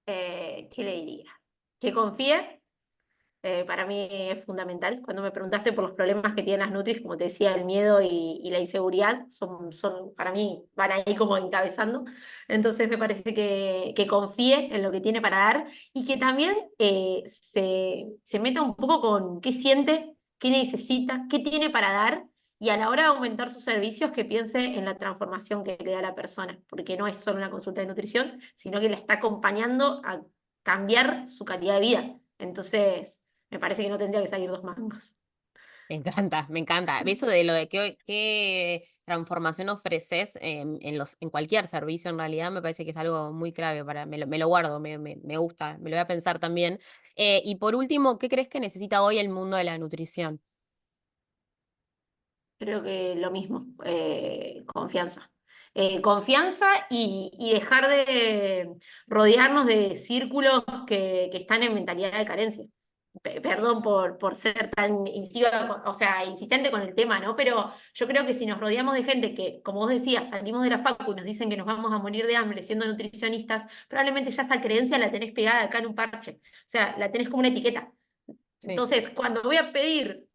[SPEAKER 2] ¿Qué le diría? Que confíe. Para mí es fundamental. Cuando me preguntaste por los problemas que tienen las nutris, como te decía, el miedo y la inseguridad para mí, van ahí como encabezando. Entonces me parece que confíe en lo que tiene para dar y que también se meta un poco con qué siente, qué necesita, qué tiene para dar. Y a la hora de aumentar sus servicios, que piense en la transformación que le da a la persona, porque no es solo una consulta de nutrición, sino que la está acompañando a cambiar su calidad de vida. Entonces, me parece que no tendría que salir 2 mangos.
[SPEAKER 1] Me encanta, me encanta. Eso de lo de qué transformación ofreces en cualquier servicio en realidad me parece que es algo muy clave me lo guardo, me gusta, me lo voy a pensar también. Y por último, ¿qué crees que necesita hoy el mundo de la nutrición?
[SPEAKER 2] Creo que lo mismo, confianza. Confianza y dejar de rodearnos de círculos que están en mentalidad de carencia. Perdón por ser tan insistiva, o sea, insistente con el tema, ¿no? Pero yo creo que si nos rodeamos de gente que, como vos decías, salimos de la facu y nos dicen que nos vamos a morir de hambre siendo nutricionistas, probablemente ya esa creencia la tenés pegada acá en un parche. O sea, la tenés como una etiqueta.
[SPEAKER 1] Sí.
[SPEAKER 2] Entonces, cuando voy a pedir,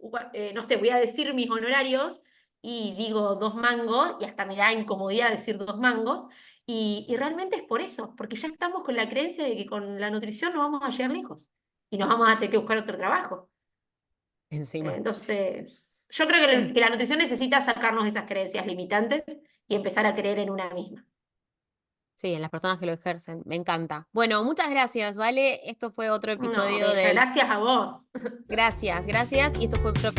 [SPEAKER 2] no sé, voy a decir mis honorarios y digo 2 mangos, y hasta me da incomodidad decir 2 mangos, y realmente es por eso, porque ya estamos con la creencia de que con la nutrición no vamos a llegar lejos y nos vamos a tener que buscar otro trabajo.
[SPEAKER 1] Encima.
[SPEAKER 2] Entonces, yo creo que la nutrición necesita sacarnos esas creencias limitantes y empezar a creer en una misma.
[SPEAKER 1] Sí, en las personas que lo ejercen. Me encanta. Bueno, muchas gracias, ¿vale? Esto fue otro
[SPEAKER 2] No,
[SPEAKER 1] episodio
[SPEAKER 2] Bella,
[SPEAKER 1] del...
[SPEAKER 2] gracias a vos.
[SPEAKER 1] Gracias, gracias. Y esto fue otro